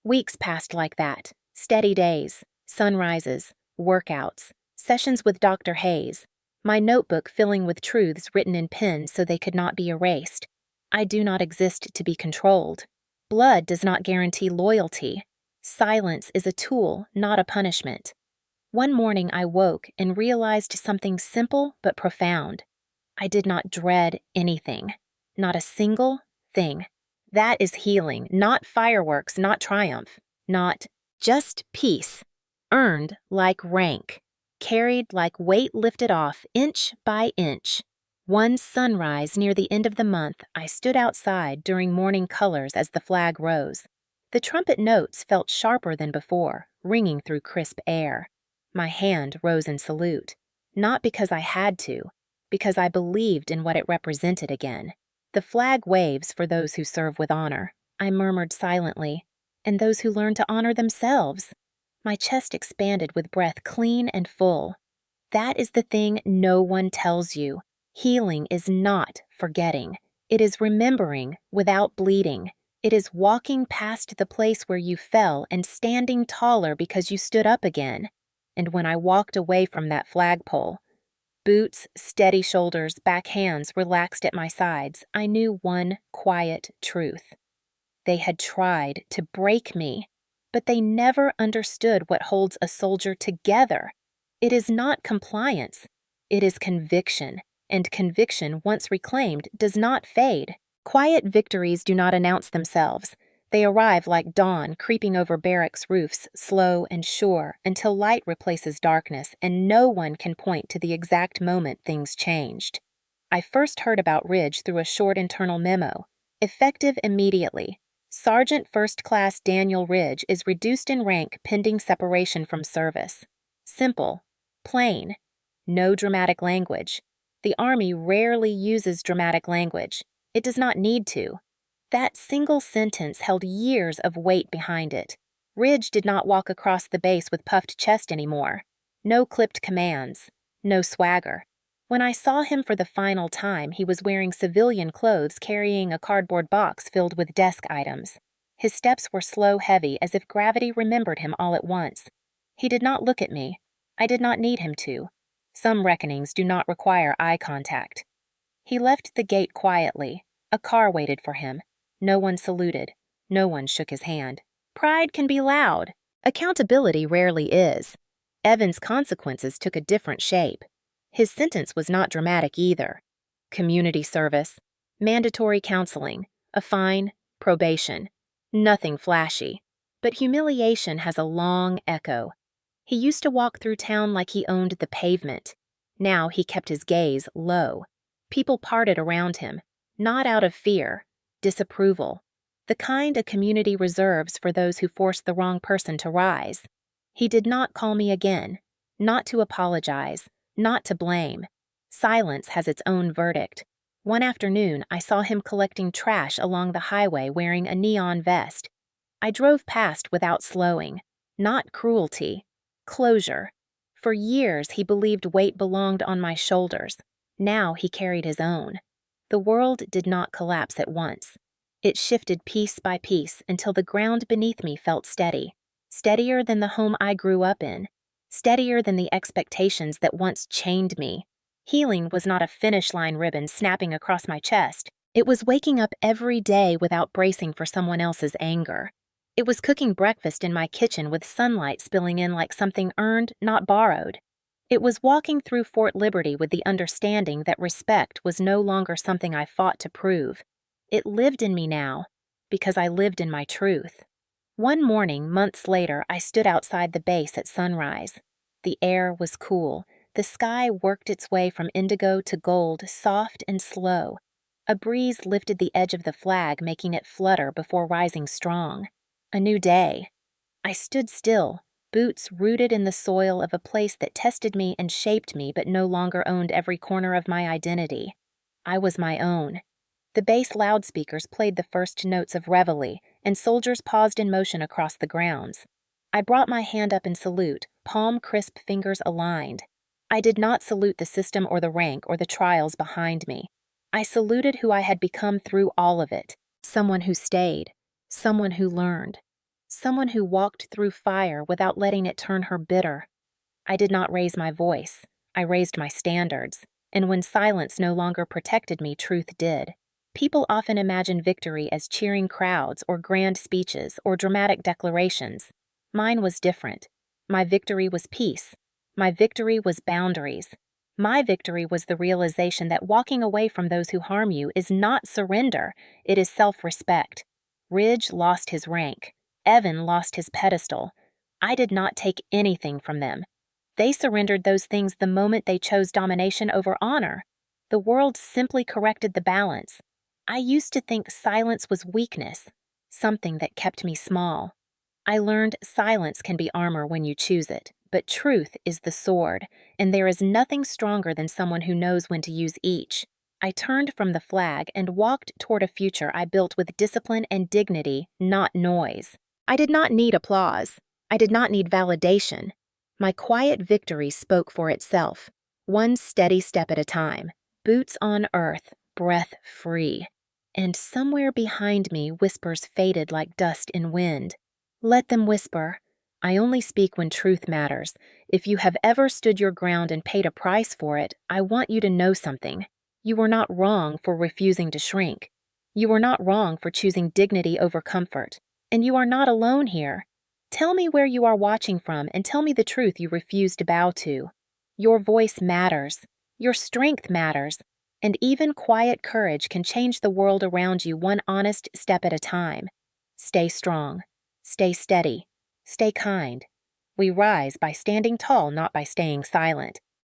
Weeks passed like that. Steady days, sunrises, workouts, sessions with Dr. Hayes, my notebook filling with truths written in pen so they could not be erased. I do not exist to be controlled. Blood does not guarantee loyalty. Silence is a tool, not a punishment. One morning I woke and realized something simple but profound. I did not dread anything. Not a single thing. That is healing, not fireworks, not triumph, not just peace. Earned like rank. Carried like weight lifted off, inch by inch. One sunrise near the end of the month, I stood outside during morning colors as the flag rose. The trumpet notes felt sharper than before, ringing through crisp air. My hand rose in salute, not because I had to, because I believed in what it represented again. The flag waves for those who serve with honor, I murmured silently, and those who learn to honor themselves. My chest expanded with breath clean and full. That is the thing no one tells you. Healing is not forgetting. It is remembering without bleeding. It is walking past the place where you fell and standing taller because you stood up again. And when I walked away from that flagpole, boots, steady shoulders, back hands relaxed at my sides, I knew one quiet truth. They had tried to break me, but they never understood what holds a soldier together. It is not compliance. It is conviction, and conviction, once reclaimed, does not fade. Quiet victories do not announce themselves. They arrive like dawn creeping over barracks' roofs, slow and sure, until light replaces darkness, and no one can point to the exact moment things changed. I first heard about Ridge through a short internal memo. Effective immediately. Sergeant First Class Daniel Ridge is reduced in rank pending separation from service. Simple. Plain. No dramatic language. The Army rarely uses dramatic language. It does not need to. That single sentence held years of weight behind it. Ridge did not walk across the base with puffed chest anymore. No clipped commands. No swagger. When I saw him for the final time, he was wearing civilian clothes, carrying a cardboard box filled with desk items. His steps were slow, heavy, as if gravity remembered him all at once. He did not look at me. I did not need him to. Some reckonings do not require eye contact. He left the gate quietly. A car waited for him. No one saluted. No one shook his hand. Pride can be loud. Accountability rarely is. Evan's consequences took a different shape. His sentence was not dramatic either. Community service, mandatory counseling, a fine, probation. Nothing flashy. But humiliation has a long echo. He used to walk through town like he owned the pavement. Now he kept his gaze low. People parted around him, not out of fear, disapproval, the kind a community reserves for those who force the wrong person to rise. He did not call me again, not to apologize, not to blame. Silence has its own verdict. One afternoon, I saw him collecting trash along the highway wearing a neon vest. I drove past without slowing. Not cruelty. Closure. For years, he believed weight belonged on my shoulders. Now he carried his own. The world did not collapse at once. It shifted piece by piece until the ground beneath me felt steady. Steadier than the home I grew up in. Steadier than the expectations that once chained me. Healing was not a finish line ribbon snapping across my chest. It was waking up every day without bracing for someone else's anger. It was cooking breakfast in my kitchen with sunlight spilling in like something earned, not borrowed. It was walking through Fort Liberty with the understanding that respect was no longer something I fought to prove. It lived in me now, because I lived in my truth. One morning, months later, I stood outside the base at sunrise. The air was cool. The sky worked its way from indigo to gold, soft and slow. A breeze lifted the edge of the flag, making it flutter before rising strong. A new day. I stood still, boots rooted in the soil of a place that tested me and shaped me but no longer owned every corner of my identity. I was my own. The base loudspeakers played the first notes of reveille, and soldiers paused in motion across the grounds. I brought my hand up in salute, palm-crisp fingers aligned. I did not salute the system or the rank or the trials behind me. I saluted who I had become through all of it. Someone who stayed. Someone who learned. Someone who walked through fire without letting it turn her bitter. I did not raise my voice. I raised my standards. And when silence no longer protected me, truth did. People often imagine victory as cheering crowds or grand speeches or dramatic declarations. Mine was different. My victory was peace. My victory was boundaries. My victory was the realization that walking away from those who harm you is not surrender, it is self-respect. Ridge lost his rank. Evan lost his pedestal. I did not take anything from them. They surrendered those things the moment they chose domination over honor. The world simply corrected the balance. I used to think silence was weakness, something that kept me small. I learned silence can be armor when you choose it, but truth is the sword, and there is nothing stronger than someone who knows when to use each. I turned from the flag and walked toward a future I built with discipline and dignity, not noise. I did not need applause. I did not need validation. My quiet victory spoke for itself, one steady step at a time, boots on earth, breath free. And somewhere behind me, whispers faded like dust in wind. Let them whisper. I only speak when truth matters. If you have ever stood your ground and paid a price for it, I want you to know something. You were not wrong for refusing to shrink. You were not wrong for choosing dignity over comfort. And you are not alone here. Tell me where you are watching from and tell me the truth you refuse to bow to. Your voice matters. Your strength matters. And even quiet courage can change the world around you one honest step at a time. Stay strong. Stay steady. Stay kind. We rise by standing tall, not by staying silent.